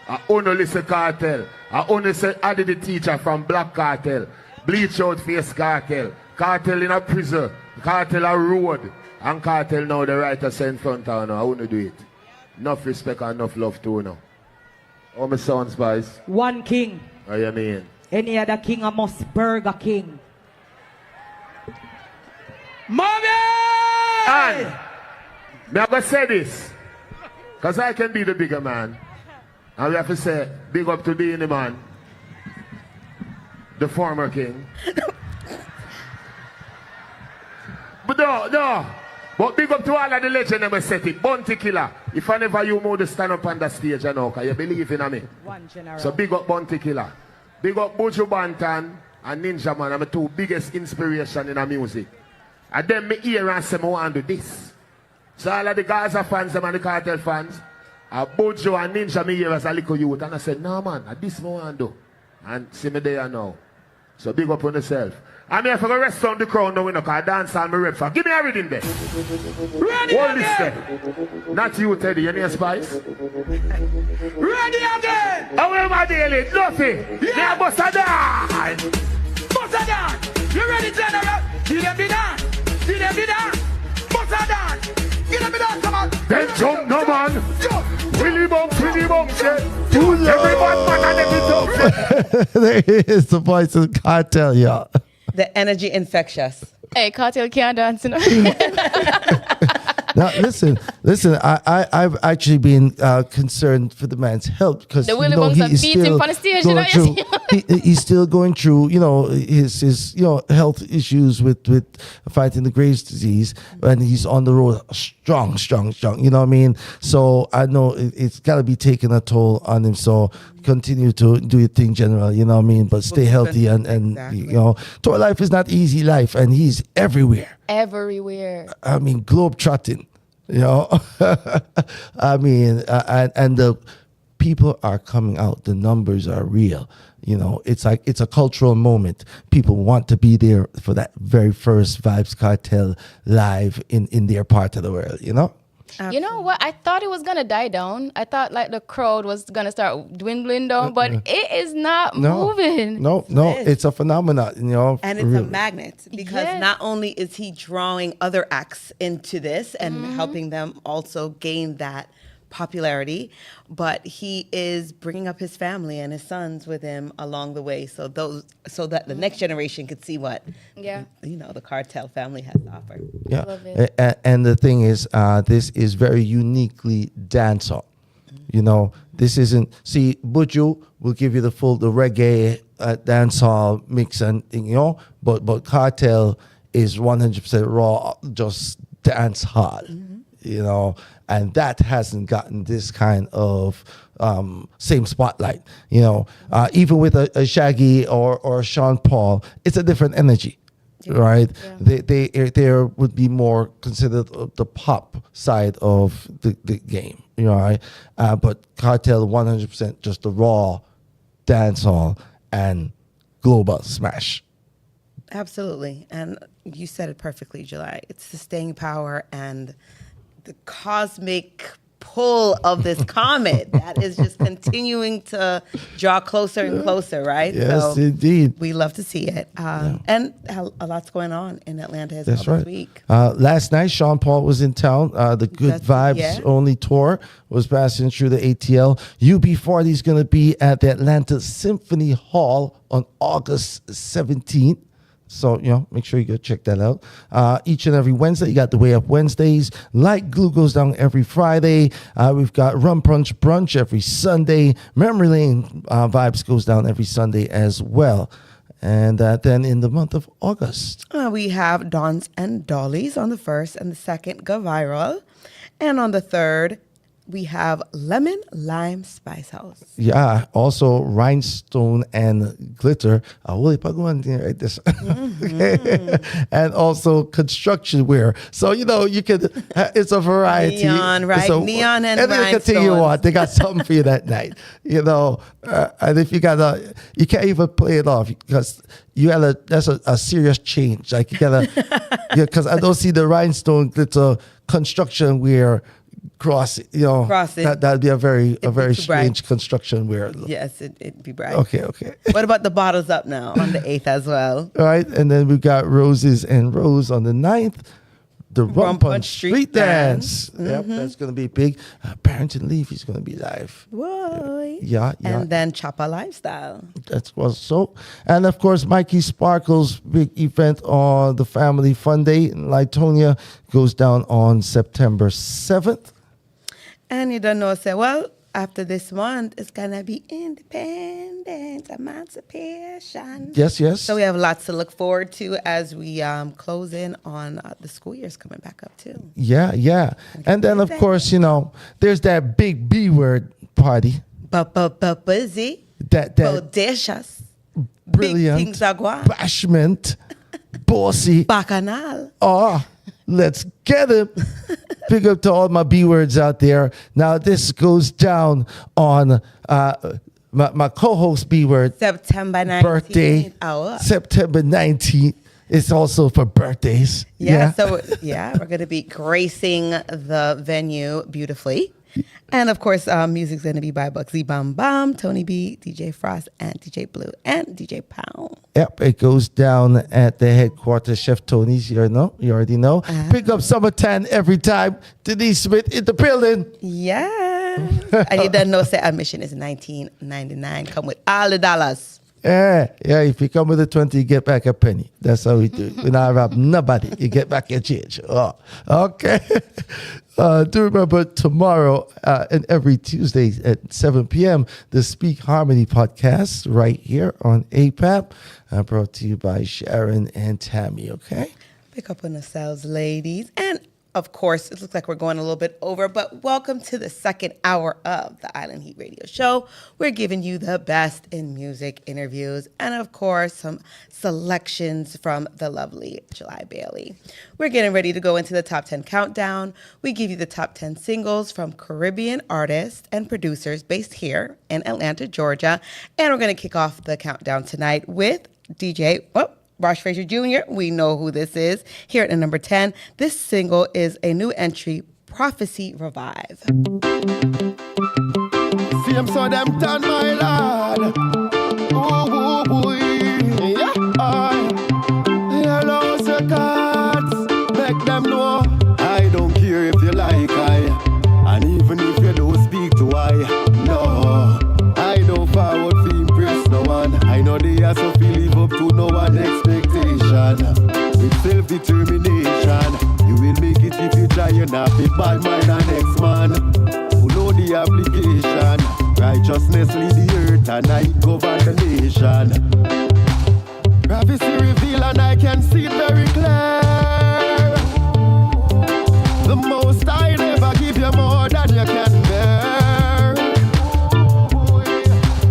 I only listen Kartel. I only say I did the teacher from Black Kartel. Bleach out face Kartel. Kartel in a prison. Kartel a road. And Kartel now the writer sent front of now. I only do it. Enough respect and enough love to now. How my sound, Spice? One king. What you mean? Any other king I must Burger King. Mommy! And me I go say this. Because I can be the bigger man. And we have to say, big up to the man, the former king. But no. But big up to all of the legend that set it. Bounty Killer. If I never you move to stand up on the stage, you know, because you believe in me. One general. So big up Bounty Killer. Big up Buju Banton and Ninja Man are my two biggest inspiration in the music. And then me hear and say, I want to do this. So all of the Gaza fans and the Kartel fans, Bojo and Ninja me here as a little youth, and I said, no man, this I want to do. And see me there now. So big up on yourself. I'm here for the rest of the crowd now, because I dance on my rep. Give me a reading there. Ready hold this there. Not you, Teddy, you need Spice? Ready again! How am I daily? Nothing. Yeah, bust a dance. Bust a dance. You ready, General? Give them the dance. Give them the dance. Bust a dance. Give them the dance, come on. Then jump, no man. Jump. Willy bump, yeah. Every man and every dog. There is the voice of Kartel, y'all. The energy infectious. Hey, Kartel can't dance, you know. Now, listen. I've actually been concerned for the man's health because the Willy Bunks are beating on the stage, you know. He's still going through, his health issues with fighting the Graves' disease, and he's on the road strong. You know what I mean? So I know it's got to be taking a toll on him. So continue to do your thing, General. You know what I mean? But stay healthy and exactly. Tour life is not easy life, and he's everywhere. Everywhere. I mean, globe trotting, I mean, and the people are coming out. The numbers are real. It's like it's a cultural moment. People want to be there for that very first Vybz Kartel live in their part of the world. You know what? I thought it was going to die down. I thought like the crowd was going to start dwindling down, but it is not moving. No, it's a phenomenon, And it's a magnet because not only is he drawing other acts into this and helping them also gain that popularity, but he is bringing up his family and his sons with him along the way, so that the next generation could see what the Kartel family has to offer. Yeah, love it. And the thing is, this is very uniquely dancehall. This isn't. See, Buju will give you the reggae dancehall mix and but Kartel is 100% raw, just dancehall. And that hasn't gotten this kind of same spotlight. Even with a Shaggy or a Sean Paul, it's a different energy, right? Yeah. They would be more considered the pop side of the game, right? But Kartel 100% just the raw dancehall and global smash. Absolutely, and you said it perfectly, July. It's the staying power and the cosmic pull of this comet that is just continuing to draw closer and closer, right? Yes, indeed. We love to see it. And a lot's going on in Atlanta as well this week. Last night, Sean Paul was in town. The Good Vibes Only tour was passing through the ATL. UB40 is going to be at the Atlanta Symphony Hall on August 17th. So, make sure you go check that out. Each and every Wednesday, you got the Way Up Wednesdays. Light Glue goes down every Friday. We've got Rum Punch Brunch every Sunday. Memory Lane Vibes goes down every Sunday as well. And then in the month of August, we have Dons and Dollies on the 1st, and the 2nd go viral. And on the 3rd, we have Lemon Lime Spice House. Yeah, also Rhinestone and Glitter. This. And also construction wear. So, you can, it's a variety. Neon, right? Neon and rhinestones. They got something for you that night. And if you you can't even play it off because that's a serious change. Like you gotta, because I don't see the rhinestone glitter construction wear cross it. That'd be a very strange bright. construction wear. Yes, it'd be bright. Okay. What about the bottles up now on the 8th as well? All right, and then we've got Roses and Rose on the 9th. The Rum Punch Street Dance. Yep, that's going to be big. Barrington Leafy's going to be live. Whoa. Yeah. And then Chopper Lifestyle. That's also. And of course, Mikey Sparkle's big event on the Family Fun Day in Litonia goes down on September 7th. And you don't know, well, after this month, it's going to be independent emancipation. Yes. So we have lots to look forward to as we close in on the school year's coming back up, too. Yeah. And then, of course, there's that big B word party. Busy. That bodacious. Brilliant. Big things are going. Bashment. Bossy. Bacchanal. Oh, let's get it. Big up to all my B words out there. Now, this goes down on my co-host B word. September 19th. Birthday. September 19th. It's also for birthdays. Yeah. So, we're going to be gracing the venue beautifully. And, of course, music's going to be by Bugsy Bam Bam, Tony B, DJ Frost, and DJ Blue, and DJ Pound. Yep, it goes down at the headquarters, Chef Tony's. You already know. Pick up Summer Tan every time. Denise Smith in the building. Yeah. And you don't know, admission is $19.99. Come with all the dollars. Yeah. If you come with a 20, you get back a penny. That's how we do it. We not rob nobody. You get back your change. Oh, okay. Do remember tomorrow and every Tuesday at 7 p.m. the Speak Harmony podcast right here on APAP, brought to you by Sharon and Tammy. Okay. Pick up on yourselves, ladies, and. Of course, it looks like we're going a little bit over, but welcome to the 2nd hour of the Island Heat Radio Show. We're giving you the best in music interviews and, of course, some selections from the lovely July Bailey. We're getting ready to go into the top 10 countdown. We give you the top 10 singles from Caribbean artists and producers based here in Atlanta, Georgia. And we're going to kick off the countdown tonight with DJ... Rosh Frazier Jr., we know who this is. Here at the number 10, this single is a new entry, Prophecy Revive. See him so them done, my lord. Ooh, yeah. Hello, Sir Gods. Make them know. I don't care if you like and even if you don't speak to no, I don't forward for impress no one. I know they are so feel live up to no one expectation. With self-determination, you will make it if you try. You're not be bad mind and next man. Who know the application? Righteousness lead the earth and I govern the nation. Prophecy reveal and I can see it very clear. The most I never give you more than you can bear.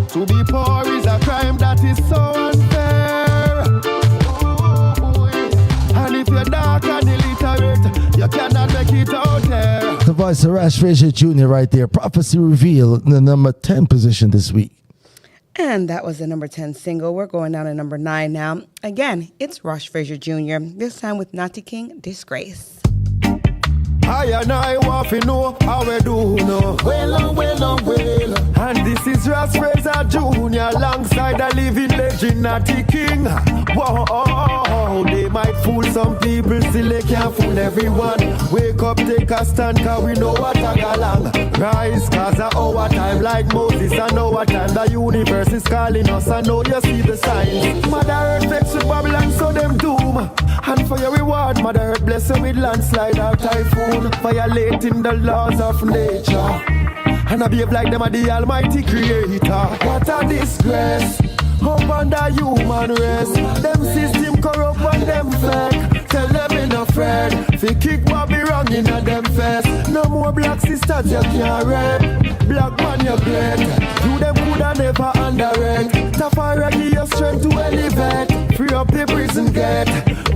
To be poor is a crime that is so unfair. And if you're dark and illiterate, you cannot make it out there. The voice of Rosh Frazier Jr. right there. Prophecy Reveal in the number 10 position this week. And that was the number 10 single. We're going down to number 9 now. Again, it's Rosh Frazier Jr., this time with Natty King, Disgrace. I and I want to know how we do now. Well. And this is Rosh Frazier Jr. alongside a living legend, Natty King. Whoa, they might fool some people, still they can't fool everyone. Wake up, take a stand, cause we know what I got long. Rise, cause of our time, like Moses, I know what time the universe is calling us. I know you see the signs. Mother Earth vex with Babylon, so them doom. And for your reward, Mother Earth bless you with landslide or typhoon, violating the laws of nature. And I behave like them are the almighty creator. What a disgrace up under human race. Them system corrupt and them fake. Tell them in a friend fi kick Bobby wrong in a them face. No more black sisters you can't rape. Black man you great. You them coulda never underrate. Tafari give you strength to elevate. Free up the prison gate.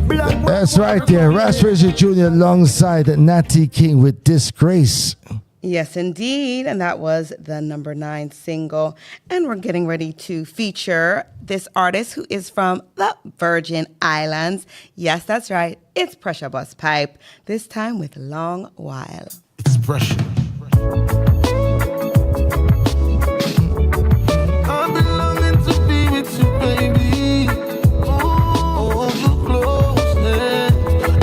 Black That's right there. Ras Fraser Jr. alongside Natty King with Disgrace. Yes, indeed. And that was the number 9 single. And we're getting ready to feature this artist who is from the Virgin Islands. Yes, that's right. It's Pressure Bus Pipe, this time with Long While. It's pressure. I've been longing to be with you, baby. Oh, you close, yeah.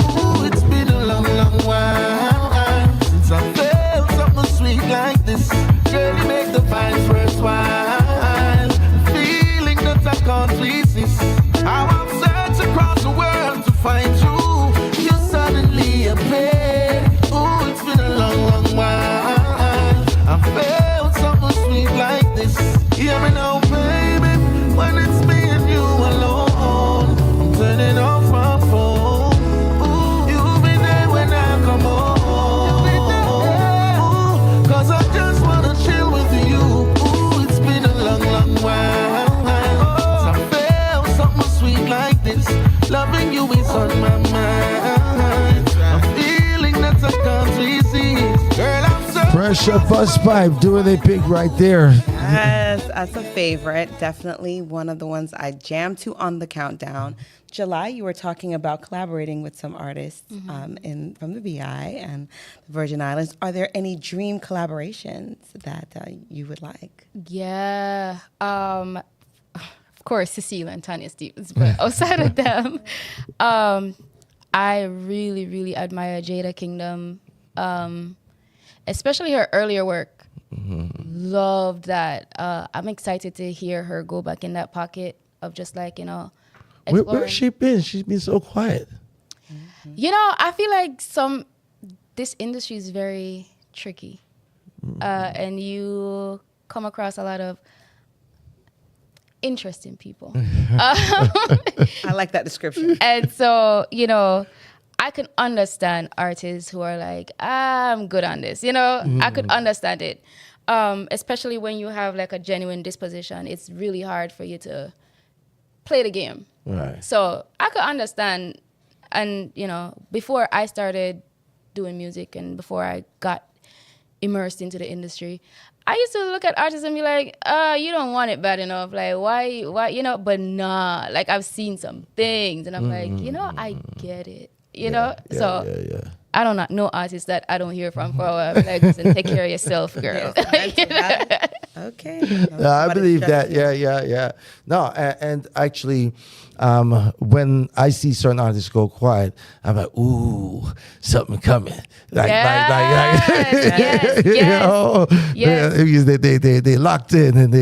Oh, it's been a long, long while since I felt something sweet like this. Girl, you make the vibes worthwhile. Feeling that I can't resist. How I've searched across the world to find you. You suddenly appear. Oh, it's been a long, long while. I felt something sweet like this. Hear me now, baby. When it's me and you alone, I'm turning off my phone. Ooh, you'll be there when I come home. Ooh, cause I just wanna chill with you. Ooh, it's been a long, long while. I felt something sweet like this. Loving you is on my mind. I'm feeling that I can't resist. Girl, I'm so Pressure Bus Pipe doing it big right there. Yes, that's a favorite. Definitely one of the ones I jammed to on the countdown. July, you were talking about collaborating with some artists from the VI and the Virgin Islands. Are there any dream collaborations that you would like? Yeah. Of course, Cecilia and Tanya Stevens, but outside of them, I really, really admire Jada Kingdom, especially her earlier work. Love that. I'm excited to hear her go back in that pocket of just like, Where's she been? She's been so quiet. I feel like this industry is very tricky. And you come across a lot of interesting people. I like that description. And so, I can understand artists who are like, I'm good on this. I could understand it. Especially when you have like a genuine disposition. It's really hard for you to play the game. Right. So I could understand. And, before I started doing music and before I got immersed into the industry, I used to look at artists and be like, you don't want it bad enough. Like, why, but nah, like I've seen some things and I'm like, I get it, so I don't know artists that I don't hear from for a while. Like, listen, take care of yourself, girl. Okay. No, I believe that. Yeah. No, and actually, when I see certain artists go quiet, I'm like, ooh, something coming. Because they locked in and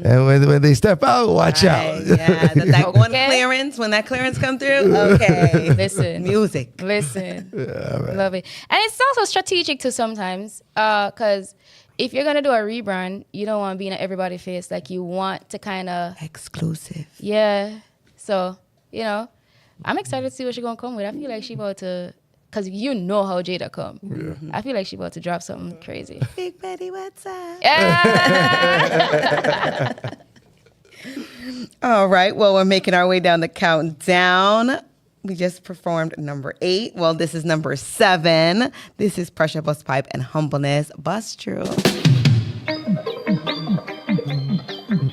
and when they step out, watch out. Yeah, that one clearance, when that clearance come through, okay. Listen. Music. Listen. Right. Love it. And it's also strategic too sometimes, because if you're going to do a rebrand, you don't want to be in everybody's face. Like, you want to kind of... exclusive. Yeah. So, I'm excited to see what she's going to come with. I feel like she's about to... Because how Jada come. Yeah. I feel like she's about to drop something crazy. Big Betty, what's up? Yeah. All right. Well, we're making our way down the countdown. We just performed number 8. Well, this is number 7. This is Pressure Bus Pipe and Humbleness. Bust True.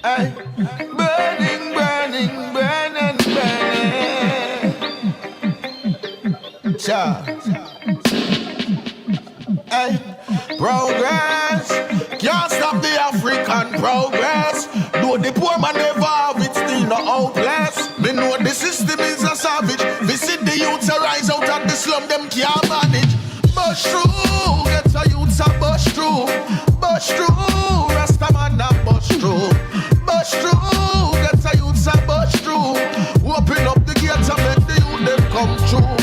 Ay, burning, burning, burning, burning. Cha. Ay, progress. Can't stop the African progress. Though the poor man never have it, still not hopeless. Me know the system is a savage. This them can't manage. Bush through, get a youths a bush through. Bush through, Rastaman a bush through. Bush through, get a youths a bush through. Open up the gates and make the youth them come through.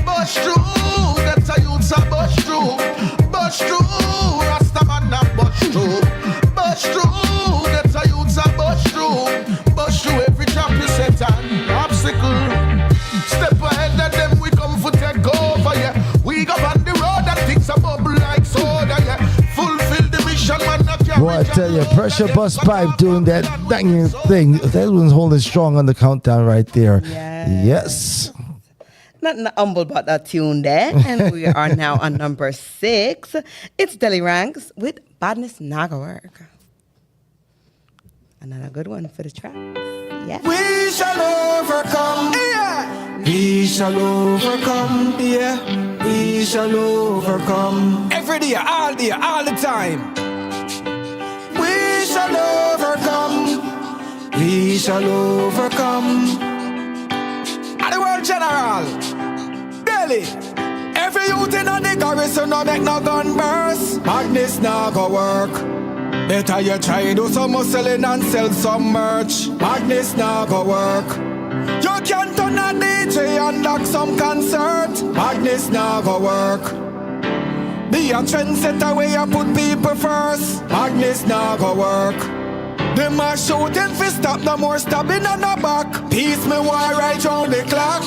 Bush through, get a youths a bush through. Bush through, Rastaman a bush through. Bush through, get a youths a bush through. Bush through every trap you set and obstacle. Step ahead of them, we come for take over, yeah. We go on the road and things a bubble like soda, yeah. Fulfill the mission, man. Boy, I tell you, Pressure Bus Pipe doing that dang thing. That one's holding strong on the countdown right there. Yes. Nothing humble about that tune there. And we are now on number 6. It's Deli Ranks with Badness Naga Work. Another good one for the track. Yeah. We shall overcome. Yeah. We shall overcome. Yeah. We shall overcome. Every day, all the time. We shall overcome. We shall overcome. At the world general, Delhi. Every youth in the garrison no make no gun burst. Madness now go work. Better you try do some hustling and sell some merch. Madness now go work. You can turn a DJ and lock some concert. Madness now go work. Be a trendsetter where you put people first. Madness now go work. Them a shooting fi stop, no more stabbing on the back. Peace me war right round the clock.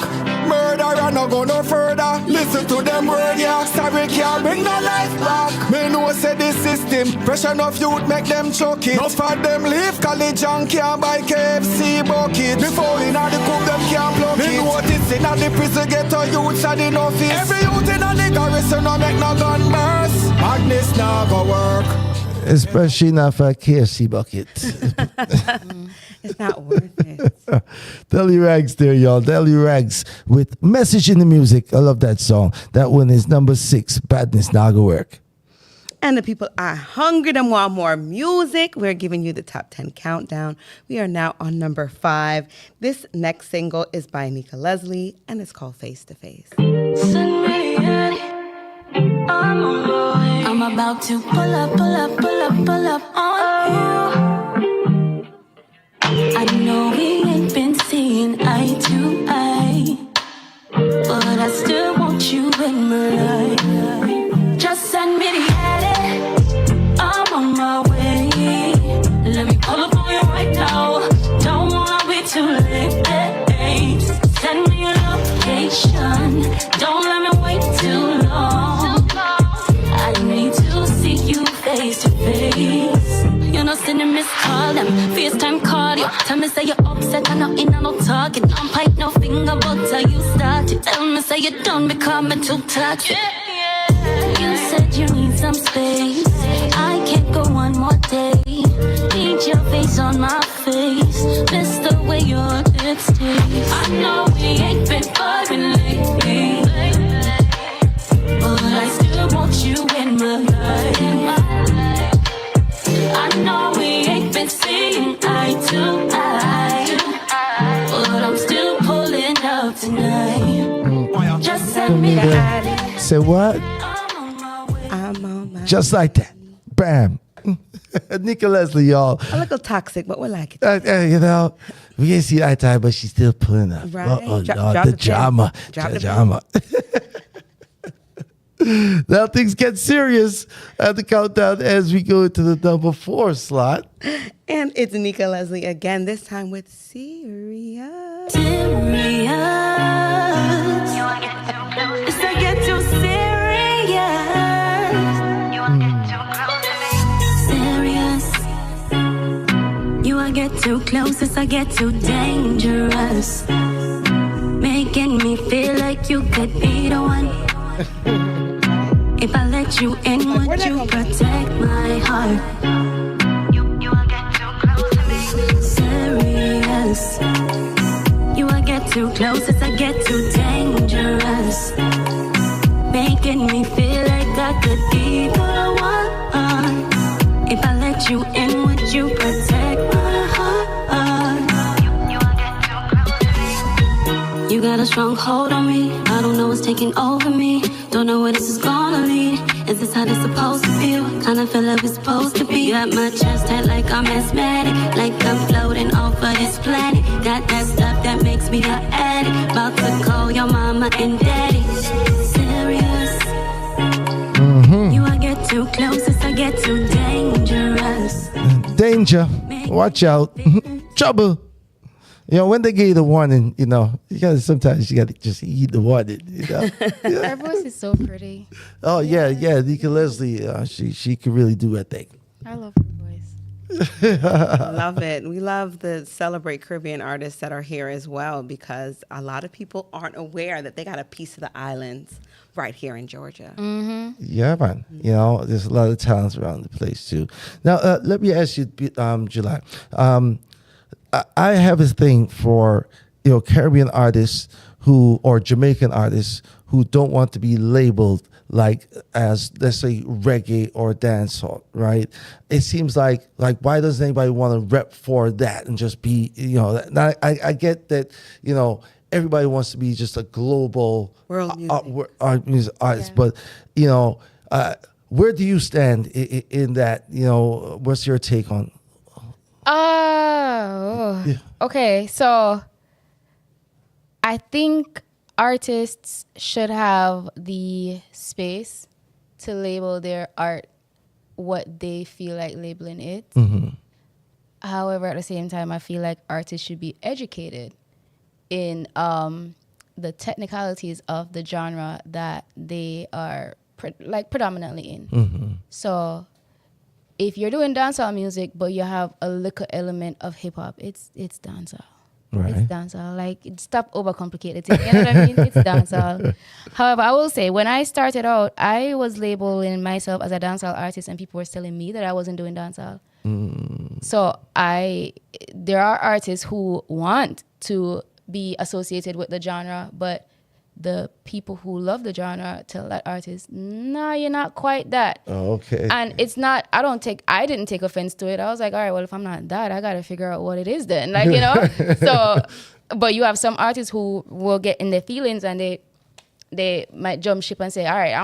Murderer no go no further. Listen to them word, yeah. Sorry can't bring no life back. Me know say this system pressure enough youth make them choke it. Enough of them leave college and can't buy KFC bucket. Before in the cook them can't block it. Me notice in the prison ghetto youths are in office. Every youth in the garrison no make no gun burst. Madness now go work. Especially not for a KFC bucket. It's not worth it. Deli Rags there, y'all. Deli Rags with Message in the Music. I love that song. That one is number 6, Badness Naga Work. And the people are hungry and want more music. We're giving you the top 10 countdown. We are now on number 5. This next single is by Nika Leslie, and it's called Face to Face. I'm about to pull up on you. I know we ain't been seeing eye to eye, but I still want you in my life. Just send me the edit, I'm on my way. Let me pull up on you right now. Don't wanna be too late. Send me your location. Don't let me wait too long. I need to see you face to face. You know, send a missed call them, FaceTime call you. Tell me say you're upset, I'm not in, I'm not talking. I'm pipe, no finger, but tell you started. Tell me say you done becoming too toxic. You said you need some space. I can't go one more day. Need your face on my face. Miss the way your lips taste. I know we ain't been vibing lately, but I still want you in my life. I know we ain't been seeing eye to eye, but I'm still pulling up tonight. Just send me the addy. Say what? I'm on my Just like that. Bam. Nika Leslie, y'all. A little toxic, but we like it. You know, we can't see eye to eye, but she's still pulling up. Right. Oh, Drop Lord, the the drama. Drop The the drama. Now things get serious at the countdown as we go into the number 4 slot. And it's Nika Leslie again, this time with Serious. Serious. It's I get too serious. Serious. You I get too close, as I get too dangerous. Making me feel like you could be the one. If I let you in, would you protect my heart? You I get too close to me. Serious. You I get too close, as I get too dangerous. Making me feel like I could be the one. If I let you in, would you protect my heart? You I get too close to me. You got got a strong hold on me. I don't know what's taking over me. Don't know where this is gonna lead. Is this how this supposed to feel? Kinda feel like it's supposed to be. Got my chest tight like I'm asthmatic, like I'm floating off of this planet. Got that stuff that makes me an addict. About to call your mama and daddy. Serious. You I get too close, as I get too dangerous. Danger. Watch out. Trouble. When they give you the warning, sometimes you gotta just eat the warning, Her voice is so pretty. Oh yeah. Nika Leslie, she can really do her thing. I love her voice. Love it. We love the Celebrate Caribbean artists that are here as well, because a lot of people aren't aware that they got a piece of the islands right here in Georgia. Mm-hmm. Yeah, man. There's a lot of talents around the place too. Now, let me ask you, July. I have a thing for Caribbean artists or Jamaican artists who don't want to be labeled like as, let's say, reggae or dancehall, right? It seems like why doesn't anybody want to rep for that and just be Now, I get that everybody wants to be just a global world music artist, but where do you stand in that? What's your take on? Okay, so I think artists should have the space to label their art what they feel like labeling it. Mm-hmm. However, at the same time, I feel like artists should be educated in the technicalities of the genre that they are predominantly in. Mm-hmm. So if you're doing dancehall music, but you have a little element of hip hop, it's dancehall. Right. It's dancehall. Stop overcomplicating it. You know what I mean? It's dancehall. However, I will say, when I started out, I was labeling myself as a dancehall artist, and people were telling me that I wasn't doing dancehall. So there are artists who want to be associated with the genre, but the people who love the genre tell that artist, nah, you're not quite that. Oh, okay. And it's not, I didn't take offense to it. I was like, all right, well, if I'm not that, I got to figure out what it is then. So, but you have some artists who will get in their feelings, and they might jump ship and say, all right,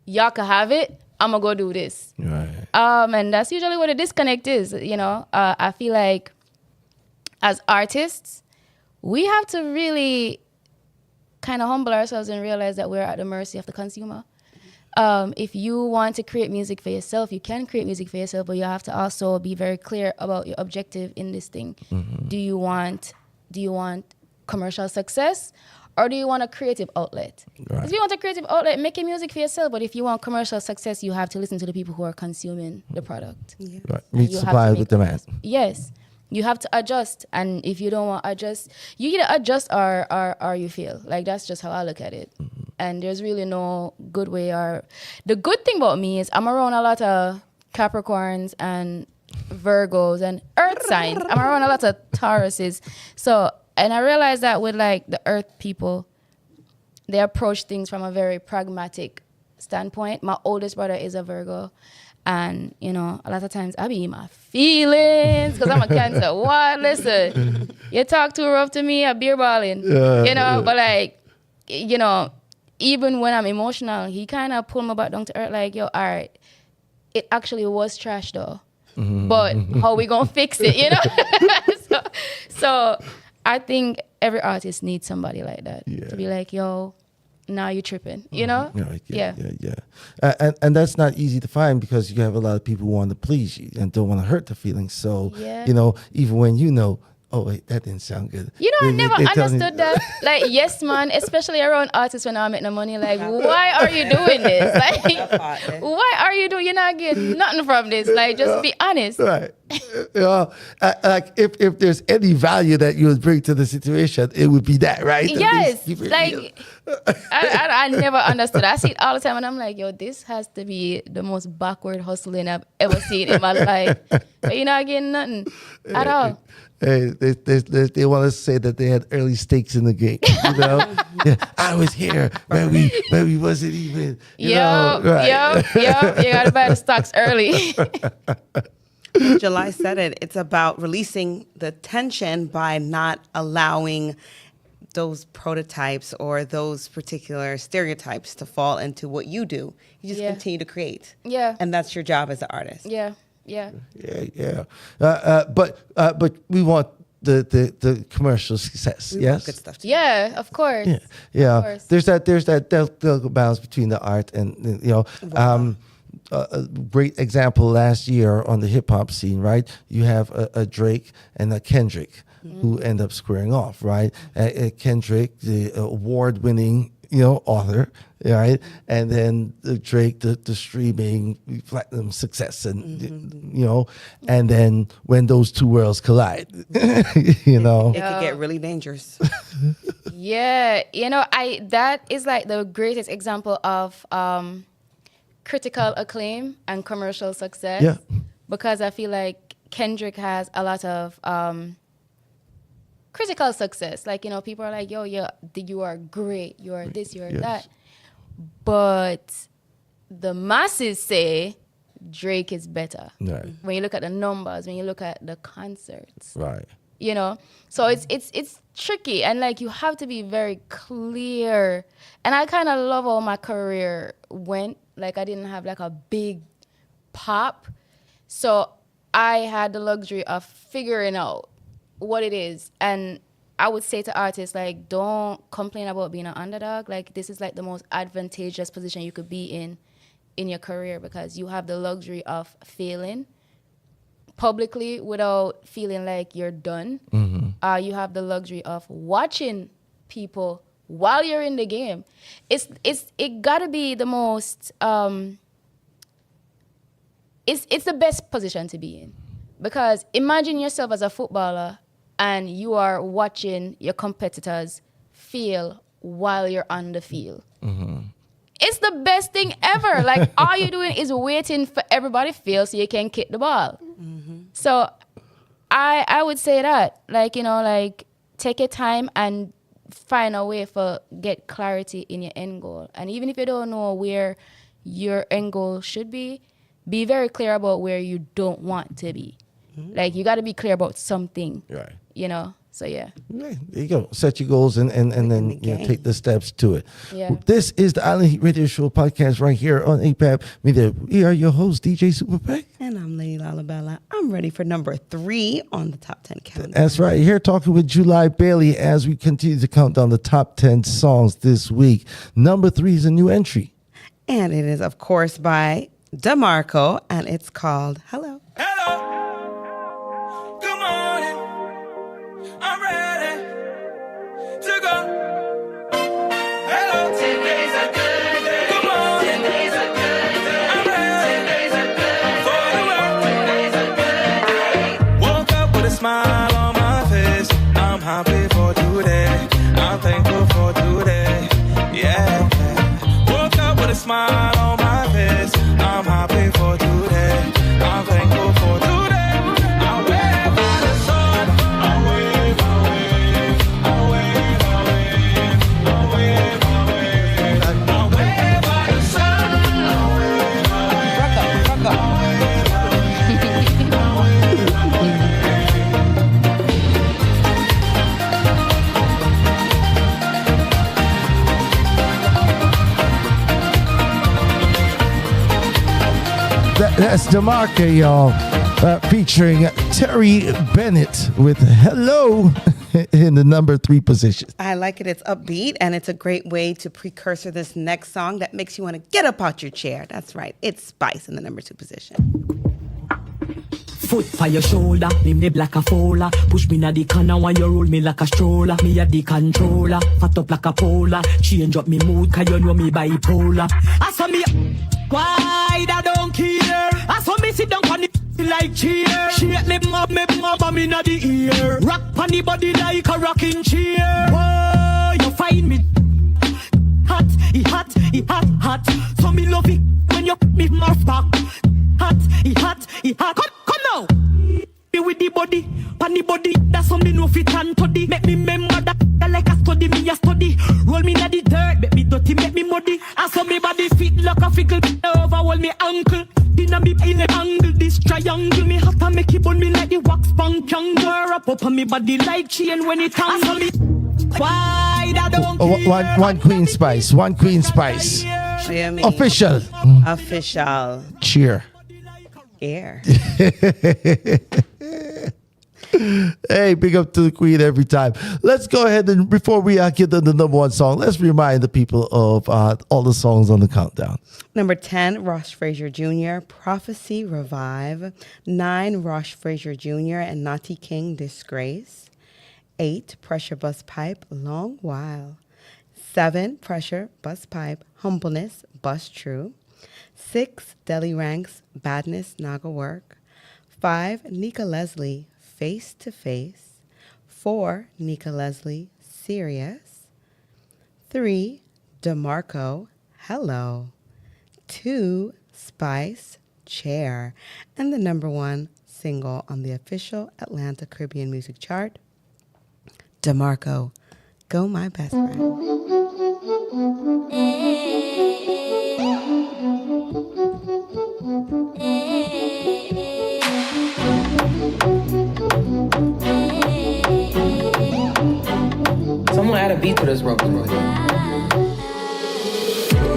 y'all can have it. I'm going to go do this. Right. And that's usually what a disconnect is, I feel like as artists, we have to really kind of humble ourselves and realize that we're at the mercy of the consumer. If you want to create music for yourself, you can create music for yourself, but you have to also be very clear about your objective in this thing. Mm-hmm. Do you want commercial success, or do you want a creative outlet? Right. If you want a creative outlet, make your music for yourself. But if you want commercial success, you have to listen to the people who are consuming the product. Yeah. Right. Meet supply with demand. Yes. You have to adjust, and if you don't want to adjust, you either adjust or you fail. That's just how I look at it. Mm-hmm. And there's really no good way. The good thing about me is I'm around a lot of Capricorns and Virgos and Earth signs. I'm around a lot of Tauruses. So, and I realize that with the Earth people, they approach things from a very pragmatic standpoint. My oldest brother is a Virgo. And, a lot of times I be in my feelings because I'm a Cancer. What? Listen, you talk too rough to me, I'm beer balling. But even when I'm emotional, he kind of pulled me back down to earth yo, all right, it actually was trash though. Mm-hmm. But how we gonna fix it, So I think every artist needs somebody like that to be yo, now you're tripping, Yeah. And that's not easy to find because you have a lot of people who want to please you and don't want to hurt the feelings. So, even when oh, wait, that didn't sound good. I never understood that. Yes, man, especially around artists when I'm making money. Why are you doing this? Why are you doing? You're not getting nothing from this. Just be honest. Right. If there's any value that you would bring to the situation, it would be that, right? Yes. I never understood. I see it all the time, and I'm yo, this has to be the most backward hustling I've ever seen in my life. But you're not getting nothing at all. Hey, they want to say that they had early stakes in the game. I was here when we wasn't even. You gotta buy the stocks early. July said it. It's about releasing the tension by not allowing those prototypes or those particular stereotypes to fall into what you do. You just continue to create. Yeah. And that's your job as an artist. Yeah. But we want the commercial success. We want good stuff too. Yeah, of course. Yeah. Of course. There's that delicate balance between the art and a great example last year on the hip hop scene, right? You have a Drake and a Kendrick who end up squaring off, right? Kendrick, the award-winning author, right? And then Drake, the streaming platinum success, and and then when those two worlds collide, it could get really dangerous. Yeah, that is like the greatest example of critical acclaim and commercial success. Yeah. Because I feel like Kendrick has a lot of critical success. Like, people are like, yo, you are great. You are this, you are that. But the masses say Drake is better. Right. When you look at the numbers, when you look at the concerts. Right. So it's tricky, and like you have to be very clear. And I kind of love how my career went. Like I didn't have like a big pop, so I had the luxury of figuring out what it is. And I would say to artists, like, don't complain about being an underdog. Like, this is like the most advantageous position you could be in your career, because you have the luxury of failing publicly without feeling like you're done. Mm-hmm. You have the luxury of watching people while you're in the game. It gotta be the most it's the best position to be in, because imagine yourself as a footballer and you are watching your competitors fail while you're on the field. Mm-hmm. It's the best thing ever. Like, all you're doing is waiting for everybody to fail so you can kick the ball. Mm-hmm. So I would say that, like, take your time and find a way for get clarity in your end goal. And even if you don't know where your end goal should be very clear about where you don't want to be. Mm-hmm. Like, you got to be clear about something. Right. So yeah. There you go. Set your goals and then take the steps to it. Yeah. This is the Island Heat Radio Show podcast right here on APAP. We are your host, DJ Superbic. And I'm Lady Lalibela. I'm ready for number 3 on the top 10 countdown. That's right. Here talking with July Bailey as we continue to count down the top 10 songs this week. Number 3 is a new entry. And it is, of course, by DeMarco, and it's called Hello. Hello. Good morning. I'm ready to go. Hello. Today's a good day. Good morning. Today's a good day. I'm ready. Today's a good for the world. Today's a good day. Woke up with a smile on my face. I'm happy for today. I'm thankful for today. Yeah. Woke up with a smile on my face. I'm happy for today. I'm thankful for today. I wave by the sun. I wave, I wave. I wave, I wave. I wave, I wave. I wave by the sun. I wave, I wave. Rock up, rock up. I wave, I wave. I wave, I wave. That's DeMarco, y'all, featuring Terry Bennett with Hello in the number 3 position. I like it. It's upbeat, and it's a great way to precursor this next song that makes you want to get up out your chair. That's right. It's Spice in the number 2 position. Foot for your shoulder, me like a fola. Push me na the corner while you roll me like a stroller. Me a the controller, fat up like a polar. Change up me mood, cause you know me bipolar. I saw me wide, I don't care. I saw me sit down on the like chair. Shake me mob, I'm in the ear. Rock on the body like a rocking chair. Whoa, you find me hot, it hot. So me love it when you me morph back. Hot, it hot. Come now. Me with the body, pan the body. That's how me know fit and toddy. Make me remember that like a study, me a study. Roll me na the dirt, make me dirty, make me muddy. I saw me body fit like a fickle. Overwhelm me ankle. Dinna me in the angle, this triangle. Me hotter make it burn me like the wax punk. Younger up on me body like chain when it tangle. I saw me Why that don't One Queen Spice. One Queen Spice. Official. Official. Cheer. Air. Hey, big up to the Queen every time. Let's go ahead and before we get to the number one song, let's remind the people of all the songs on the countdown. Number 10, Ross Frazier Jr., Prophecy Revive. 9, Ross Frazier Jr. and Naughty King, Disgrace. 8, Pressure Bus Pipe, Long While. 7, Pressure Bus Pipe, Humbleness, Bust True. 6, Deli Ranks, Badness, Naga Work. 5, Nika Leslie, Face to Face. 4, Nika Leslie, Serious. 3, DeMarco, Hello. 2, Spice, Chair. And the number one single on the official Atlanta Caribbean Music Chart, DeMarco, Go My Best Friend. Someone add a beat to this real quick.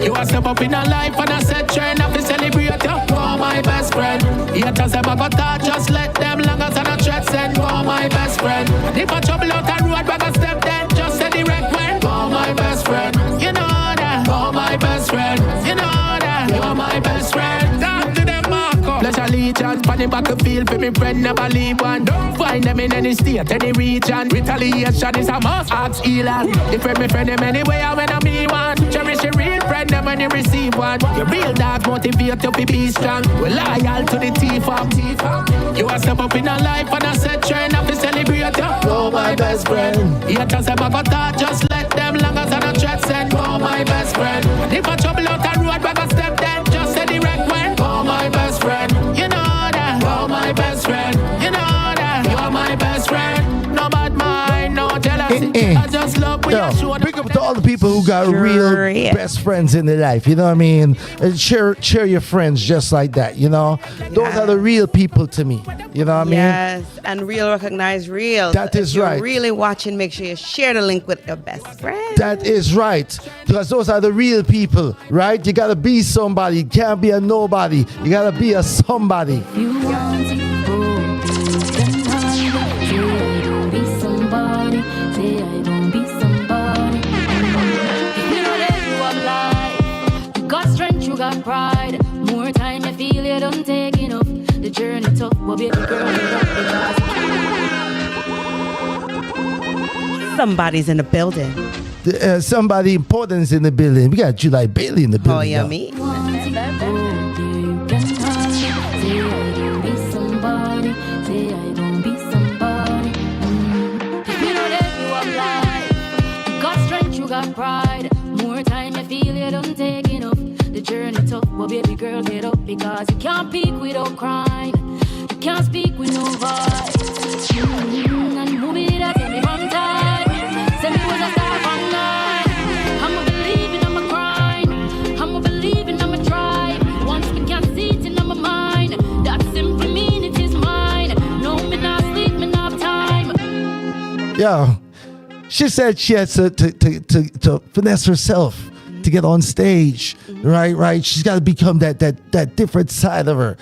You a step up in a life and I said train up to celebrate you. Oh my best friend. Haters them a go talk, just let them long as I not threat send. Oh my best friend. If I trouble out the road, back a step then just say direct when. Oh my best friend. You know that. Oh my best friend. You know that. You're my best friend. Talk to them, Marco. Bless allegiance, pan the battlefield for me friend, never leave one. Don't find them in any state, any region. Retaliation is a must. Ask Elon. Defend me friend them anywhere when I me one. Cherish your real friend them when you receive one. Your real dog motivate you to be strong. We're loyal to the thief. You a step up in a life and I said train up to celebrate you. Oh my best friend. Haters them a go talk, just let them long as I not threat send. Oh my best friend. If I trouble out the road, back a step then just say direct when. Oh my best friend. You know that. Oh my best friend. You know that. You're my best friend. No bad mind, no jealousy. I just love when you show big up to all the people who got real best friends in their life. You know what I mean? And share your friends just like that. You know, those are the real people to me. You know what I mean? Yes, and real recognize real. That is if you're right. Really watching, make sure you share the link with your best friend. That is right. Because those are the real people, right? You gotta be somebody. You can't be a nobody. You gotta be a somebody. You want it, be somebody. Say I don't be somebody. You know that you have life. You got strength, you got pride. More time you feel you don't take enough. The journey tough, but baby girl, Somebody's in the building. Somebody important is in the building. We got July Bailey in the building. Oh, yeah, now. me. Got pride. More time you feel you don't take enough. The journey tough, but baby girl get up because you can't peak without crying. You can't speak with no voice. And movie that take me from time. Send me was a star from night. I'm a believing, I'm a grind. I'm a believing, I'm a drive. Once we can't see it in my mind, that simply mean it is mine. No, me not sleep, me not have time. Yeah. She said she had to finesse herself to get on stage, right? She's got to become that different side of her,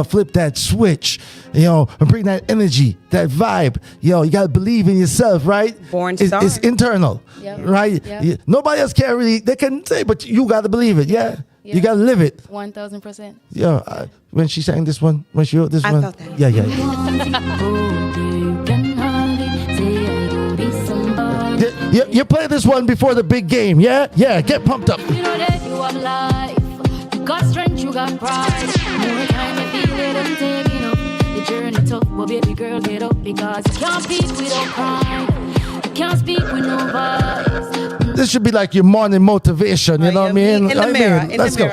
flip that switch, and bring that energy, that vibe. You got to believe in yourself, right? Born star. It's internal, right? Yep. Nobody else can really, they can say, but you got to believe it, yeah? You got to live it. 1000%. Yeah, when she sang this one, when she wrote this one. I felt that. You play this one before the big game, yeah? Yeah, get pumped up. You know that you have life. You got strength, you got pride. More time you feel it and take enough. The journey tough, but baby girl get up because you can't speak without crying. You can't speak with no voice. This should be like your morning motivation, you know what I mean? In the mirror. Let's go.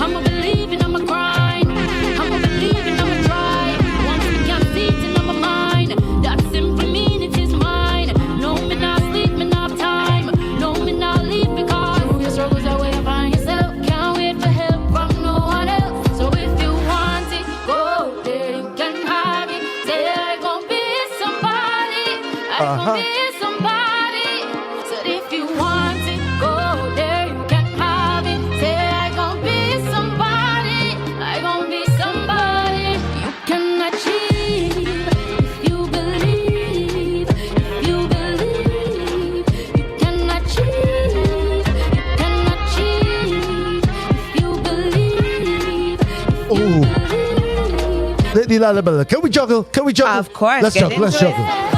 I'm a believing, I'm a grind. I'm a believing, I'm a drive. Once we can't see it in my mind, that simply mean it is mine. No, me not sleep, me not have time. No, me not leave because your struggles are where you find yourself. Can't wait for help from no one else. So if you want it, go there, you can have it. Say I gon' be somebody. I gon' be somebody. Lady Lalibela, can we juggle? Can we juggle? Of course. Let's Get juggle. Let's into it. juggle.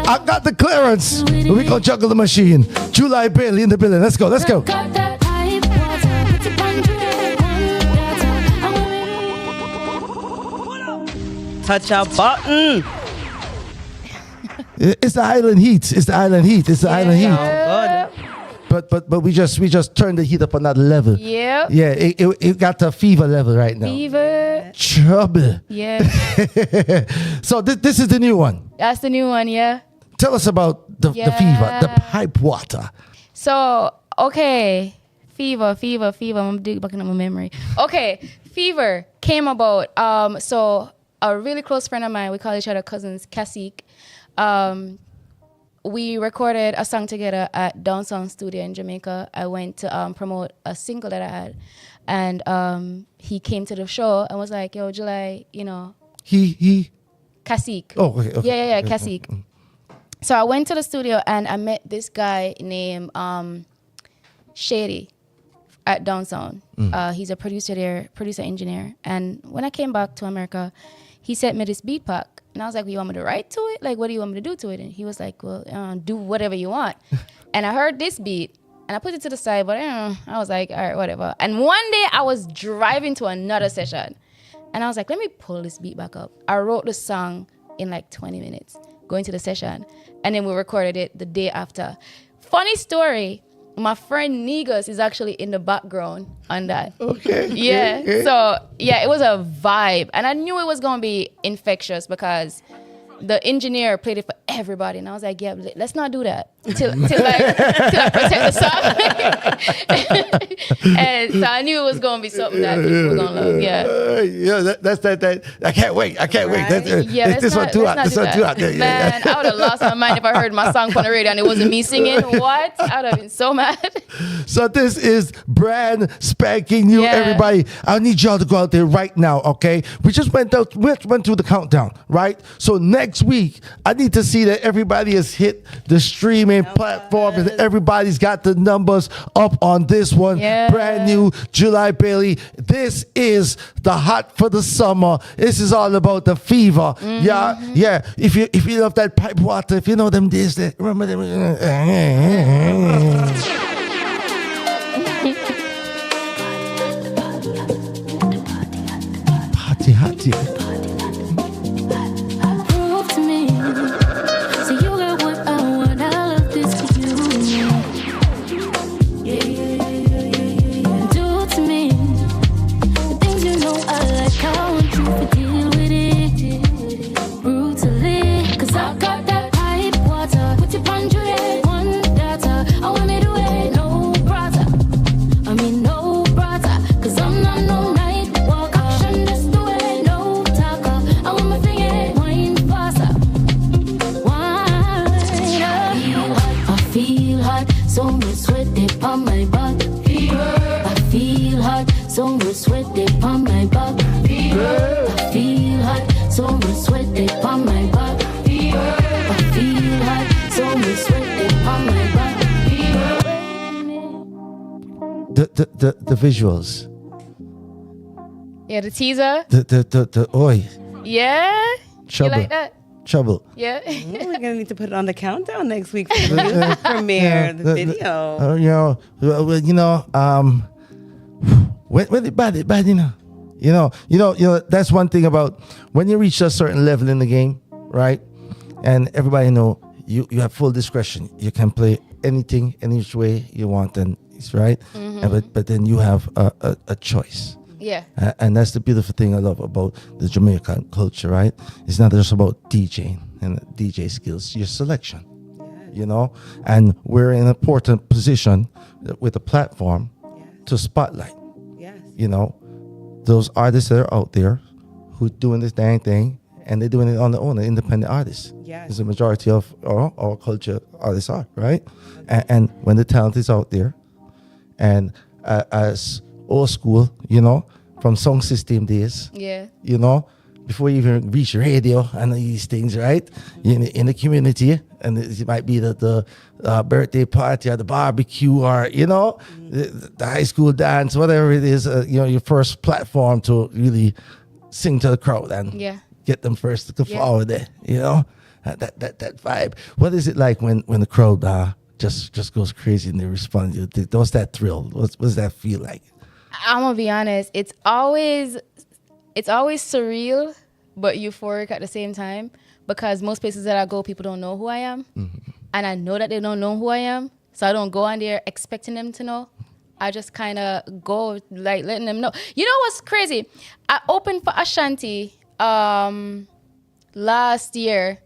I got the clearance. We gonna juggle the machine. July Bailey in the building. Let's go. Let's go. Touch a button. It's the island heat. It's the island heat. It's the island heat. Good. But we just turned the heat up another level. Yep. Yeah, it got to fever level right now. Fever. Trouble. Yeah. So this is the new one. That's the new one, yeah. Tell us about the fever, the pipe water. So, okay. Fever. I'm dig back into my memory. Okay. Fever came about. So a really close friend of mine, we call each other cousins, Kasik. We recorded a song together at Dancehall Studio in Jamaica. I went to promote a single that I had. And he came to the show and was like, yo, July, you know. He? Kasik. Oh, okay. Yeah, Kasik. So I went to the studio and I met this guy named Shady at Downtown. He's a producer there, producer engineer. And when I came back to America, he sent me this beat pack. And I was like, well, you want me to write to it? Like, what do you want me to do to it? And he was like, well, do whatever you want. And I heard this beat and I put it to the side, but I was like, all right, whatever. And one day I was driving to another session and I was like, let me pull this beat back up. I wrote the song in like 20 minutes, going to the session. And then we recorded it the day after. Funny story, my friend Negus is actually in the background on that. Okay. Yeah. Okay. So, yeah, it was a vibe. And I knew it was going to be infectious because the engineer played it for everybody. And I was like, yeah, let's not do that till I protect the song. And so I knew it was going to be something that people were going to love. Yeah. That's that. I can't wait. Right. This one too hot. Man, I would have lost my mind if I heard my song on the radio and it wasn't me singing. What? I would have been so mad. So this is brand spanking new, everybody. I need y'all to go out there right now, okay? We just went through the countdown, right? So next week, I need to see that everybody has hit the streaming platform and everybody's got the numbers up on this one. Yeah. Brand new, July Bailey. This is the hot for the summer. This is all about the fever. Mm-hmm. Yeah. If you love that pipe water, if you know them days, remember them. Hottie. Prove to me. So you got what I want. I love this for you. Yeah. Do to me the things you know I like. I want you to deal with it brutally. 'Cause I got that pipe water. Put your punch with it. One data. I want me to wait. No brother. I mean no brother. 'Cause I'm not no night walker. Action just do it. No talker. I want my finger wine faster. Wine up. I feel hot. So much sweat dip on my back. I feel hot. So much sweat dip on my back. I feel hot. So much sweat dip on my back. I feel hot. So much sweat dip on my back. The visuals. Yeah, the teaser. The oi. Yeah. Trouble. You like that? Trouble. Yeah. We're going to need to put it on the countdown next week for the music premiere, the video. When it bad, you know. That's one thing about when you reach a certain level in the game, right? And everybody know you have full discretion. You can play anything, any which way you want, and it's right. Mm-hmm. But then you have a choice. Yeah. And that's the beautiful thing I love about the Jamaican culture, right? It's not just about DJing and DJ skills, your selection, and we're in an important position with a platform to spotlight, those artists that are out there who doing this dang thing and they're doing it on their own, independent artists. Yes. As the majority of our culture artists are, right? And when the talent is out there, and as old school, you know, from song system days, you know, before you even reach radio and these things, right? In the community, and it might be the birthday party or the barbecue, or you know, the high school dance, whatever it is. You know, your first platform to really sing to the crowd and get them first to come forward there. You know, that vibe. What is it like when the crowd just goes crazy and they respond? What's that thrill? What does that feel like? I'm gonna be honest. It's always surreal, but euphoric at the same time, because most places that I go, people don't know who I am, and I know that they don't know who I am, so I don't go on there expecting them to know. I just kind of go like letting them know. You know what's crazy? I opened for Ashanti last year,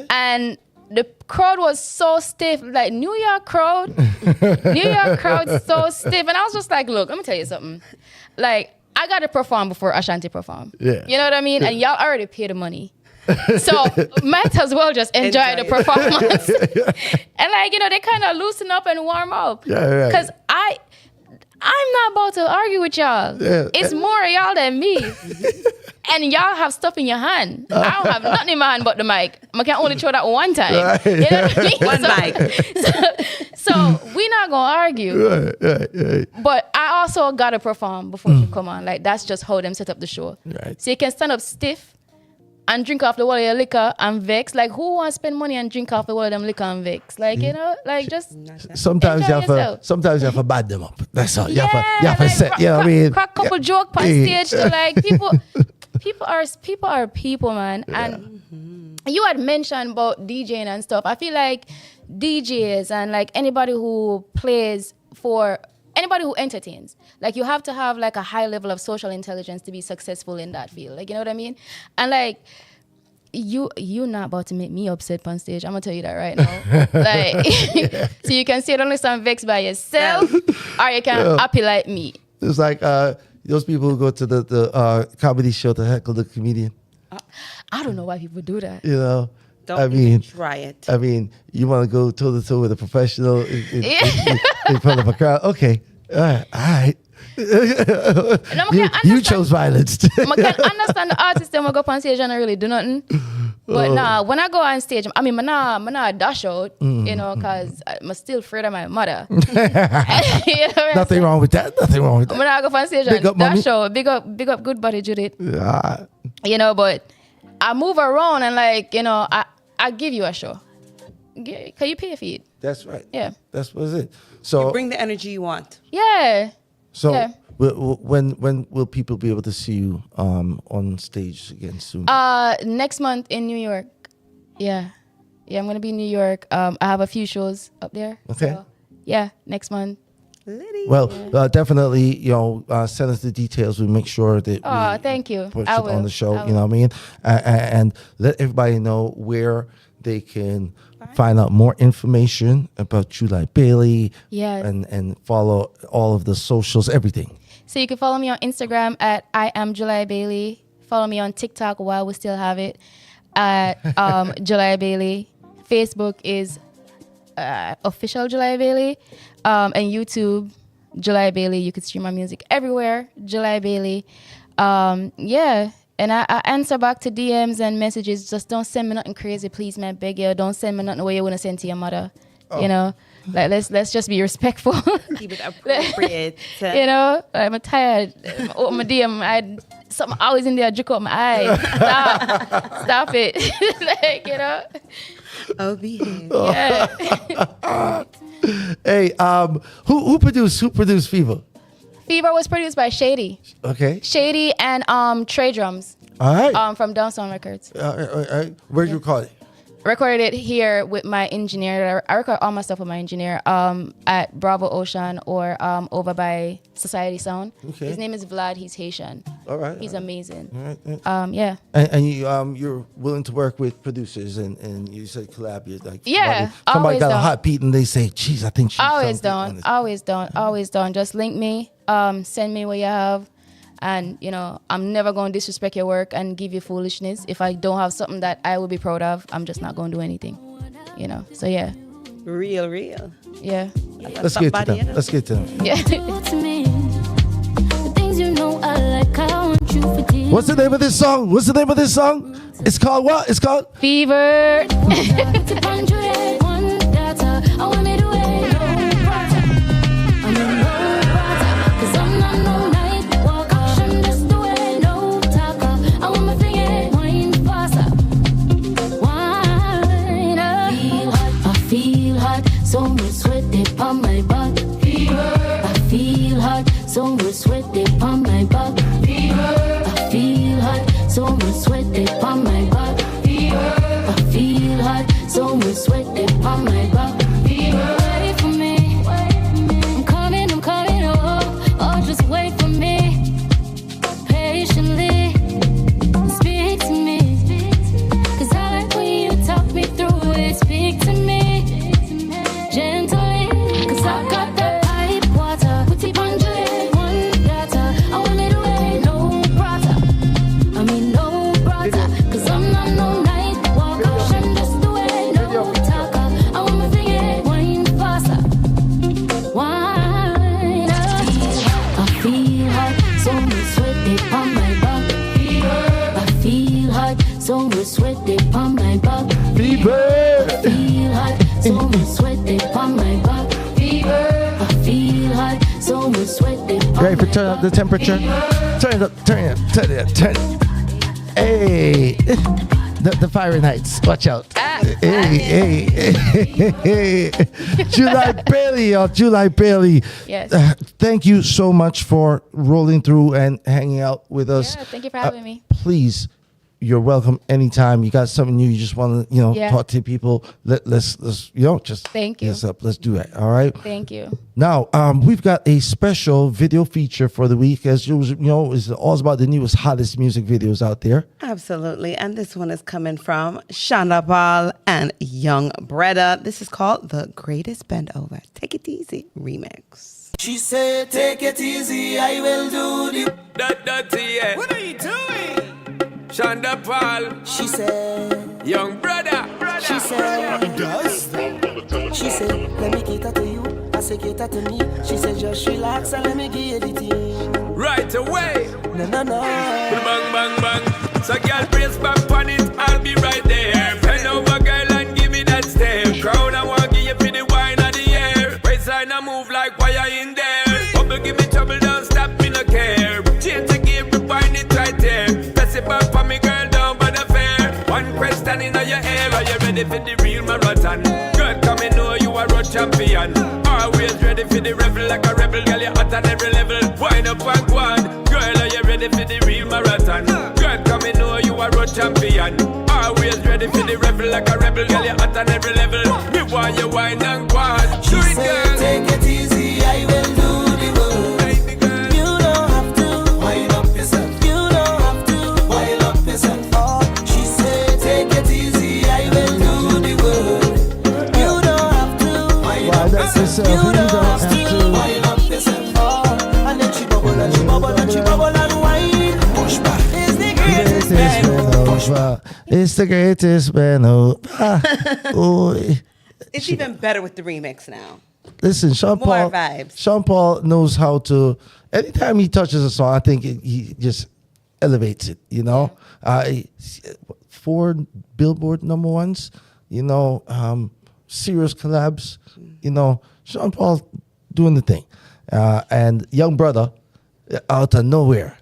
and the crowd was so stiff, like New York crowd so stiff, and I was just like, look, let me tell you something, like, I got to perform before Ashanti perform. Yeah. You know what I mean? And y'all already pay the money. So might as well just enjoy the performance. And like, you know, they kind of loosen up and warm up. Yeah. Because I'm not about to argue with y'all. Yeah. It's more y'all than me. And y'all have stuff in your hand. I don't have nothing in my hand but the mic. I can only throw that one time. Right. You know what I mean? One mic. So we're not going to argue. Right. But I also got to perform before you come on. Like, that's just how them set up the show. Right. So you can stand up stiff and drink off the wall of your liquor and vex. Like, who wants to spend money and drink off the wall of them liquor and vex? Like, you know, like, just sometimes you have to bad them up. That's all. You have to set. You know what I mean? Crack couple joke on stage to like people. People are people, man. And you had mentioned about DJing and stuff. I feel like DJs and like anybody who plays for anybody who entertains, like you have to have like a high level of social intelligence to be successful in that field. Like, you know what I mean? And like you're not about to make me upset on stage. I'm gonna tell you that right now. Like, so you can sit on some vex by yourself, or you can happy like me. It's like those people who go to the comedy show to heckle the comedian. I don't know why people do that. You know, Don't even try it. I mean, you want to go toe to toe with a professional in front of a crowd? Okay, all right. You chose violence. I can understand the artists that will go up on stage and really do nothing. But nah, when I go on stage, I mean, I'm not dash out, you know, because I'm still afraid of my mother. You know Nothing wrong with that. When I go on stage and dash out, big up good body Judith. Yeah. You know, but I move around and like, you know, I give you a show. Can you pay a fee? That's right. Yeah. That's what it. So you bring the energy you want. Yeah. So when will people be able to see you on stage again soon? Next month in New York. Yeah, I'm gonna be in New York. I have a few shows up there. Okay. So, yeah, next month. Well, definitely, you know, send us the details. We make sure that we thank you. Put it on the show. You know what I mean? And let everybody know where they can find out more information about Lalibela. Yeah. And follow all of the socials, everything. So you can follow me on Instagram at I am Lalibela. Follow me on TikTok while we still have it at Lalibela. Facebook is official Lalibela. And YouTube, Lalibela. You can stream my music everywhere, Lalibela. Yeah. And I answer back to DMs and messages. Just don't send me nothing crazy, please, man. Beg you. Don't send me nothing where you want to send to your mother. You know, like let's just be respectful. Keep it appropriate. You know, I'm tired. Open my DM. Something always in there. Juke up my eye. Stop it. Like, you know. Oh, behave. Yeah. Hey, who produced Fever? Fever was produced by Shady. Okay. Shady and Trey Drums. All right. From Downtown Records. Where'd you record it? Recorded it here with my engineer. I record all my stuff with my engineer at Bravo Ocean or over by Society Sound. Okay. His name is Vlad. He's Haitian. All right. He's amazing. All right. Yeah. And you're willing to work with producers and you said collab. You're like somebody got a hot beat and they say, "Geez, I think she's always done. Just link me. Send me what you have, And, you know, I'm never going to disrespect your work and give you foolishness. If I don't have something that I would be proud of, I'm just not going to do anything, you know. So, yeah. Real. Yeah. Let's get to them. Let's get to them. Yeah. What's the name of this song? It's called what? It's called Fever. So much sweat dip on my back. I feel hot. So much sweat dip on my back. I feel hot. So much sweat dip on my back. I feel hot. So much sweat dip on my back. Wait for me. I'm coming, oh, just wait for me. Patiently speak to me. 'Cause I like when you talk me through it. Speak to me. Gently, 'cause I got that pipe water. Put it on your one data. I want it away, no brother. I mean, no brother. 'Cause I'm not no night walker. I'm just the way, no talker. I want my finger, wine faster. Wine up. I feel hot, so much sweat dip on my back. I feel hot, so much sweat dip on my back. Fever. I feel hot, so much sweat dip on my back. I feel hot, so much sweat dip on Ready for my turn up back. the temperature? Turn it up. Hey, the Fahrenheits. Watch out. Hey. July Bailey, y'all. July Bailey. Yes. Thank you so much for rolling through and hanging out with us. Yeah, thank you for having me. Please, you're welcome anytime. You got something new, you just want to, Yeah. talk to people. Let's just Thank you. Yes, up. Let's do it. All right. Thank you. Now, we've got a special video feature for the week. As usual, it's all about the newest, hottest music videos out there. Absolutely. And this one is coming from Shonda Paul and Young Breda. This is called The Greatest Bend Over. Take It Easy remix. She said, take it easy, I will do the Dirty, yeah. What are you doing? Shonda Paul. She said, Young brother. she said, she said, let me cater to you, I say cater to me. She said, just relax and let me give you the thing. Right away. No. Bang, bang, bang. So girl, brace back on it, I'll be right there. Bend over, girl, and give me that stare. Crowd, I want to give you for the wine of the air. Waistline, I move like wire in there. Bubble, give me trouble, don't stop, me no care. Change the gear, rewind it right there. Press it back for me, girl, down by the fair. One question in your ear, are you ready for the real marathon? Girl, come and know you are road champion. Always ready for the rebel, like a rebel, girl, you're hot on every level. Wind up and go on. Girl, are you ready for the real marathon? Girl, come and know you are road champion. Always ready for the rebel, like a rebel, girl, you're hot on every level. Me want you wine and go on. She said, take it easy, I will do the work. Baby girl, You don't have to wind up yourself. You don't have to wind up yourself. Oh, she said, take it easy, I will do the work. You don't have to wind up yourself. You don't have to wind up yourself. Oh, and then she bubble and she bubble and she bubble and wine. Push back. It's the greatest bend over. It's the greatest band over. Oh, It's even better with the remix now. listen, Sean More Paul. vibes. Sean Paul knows how to. Anytime he touches a song, I think he just elevates it. 4 Billboard #1s. Serious collabs. Sean Paul doing the thing, and Young Brother out of nowhere.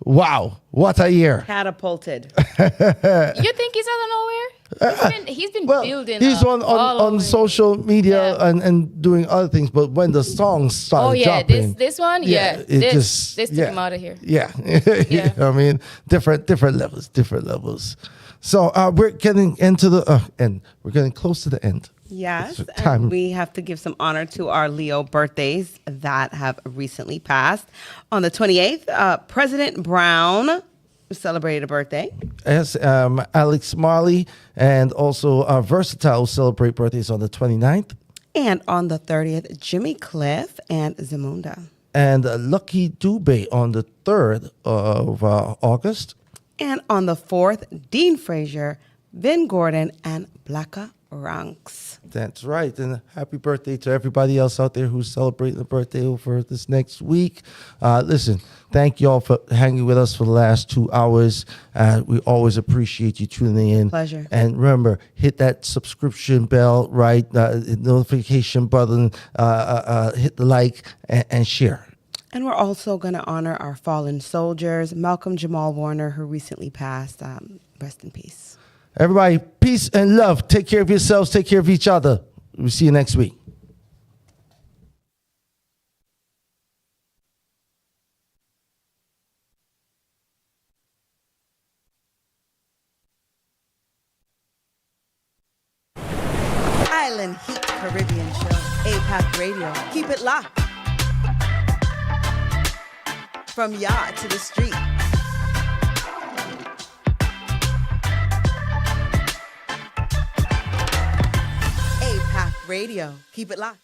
Wow, what a year! Catapulted. You think he's out of nowhere? He's been building. He's up on all over. social media and doing other things, but when the songs started Oh yeah, dropping, this one, it this took him out of here. Yeah, Yeah. I mean, different levels. So we're getting into the end. We're getting close to the end. Yes, It's time. and we have to give some honor to our Leo birthdays that have recently passed. On the 28th, President Brown celebrated a birthday. Yes, Alex Marley and also Versatile celebrate birthdays on the 29th. And on the 30th, Jimmy Cliff and Zamunda. and Lucky Dube on the 3rd of August. And on the 4th, Dean Frazier, Vin Gordon, and Blacka Ranks. That's right. And happy birthday to everybody else out there who's celebrating the birthday over this next week. Listen, thank you all for hanging with us for the last 2 hours. We always appreciate you tuning in. Pleasure. And remember, hit that subscription bell, right? Notification button, hit the like, and share. And we're also going to honor our fallen soldiers, Malcolm Jamal Warner, who recently passed. Rest in peace. Everybody, peace and love. Take care of yourselves. Take care of each other. We'll see you next week. Island Heat Caribbean Show, APAC Radio. Keep it locked. From yard to the street. APAC Radio. Keep it locked.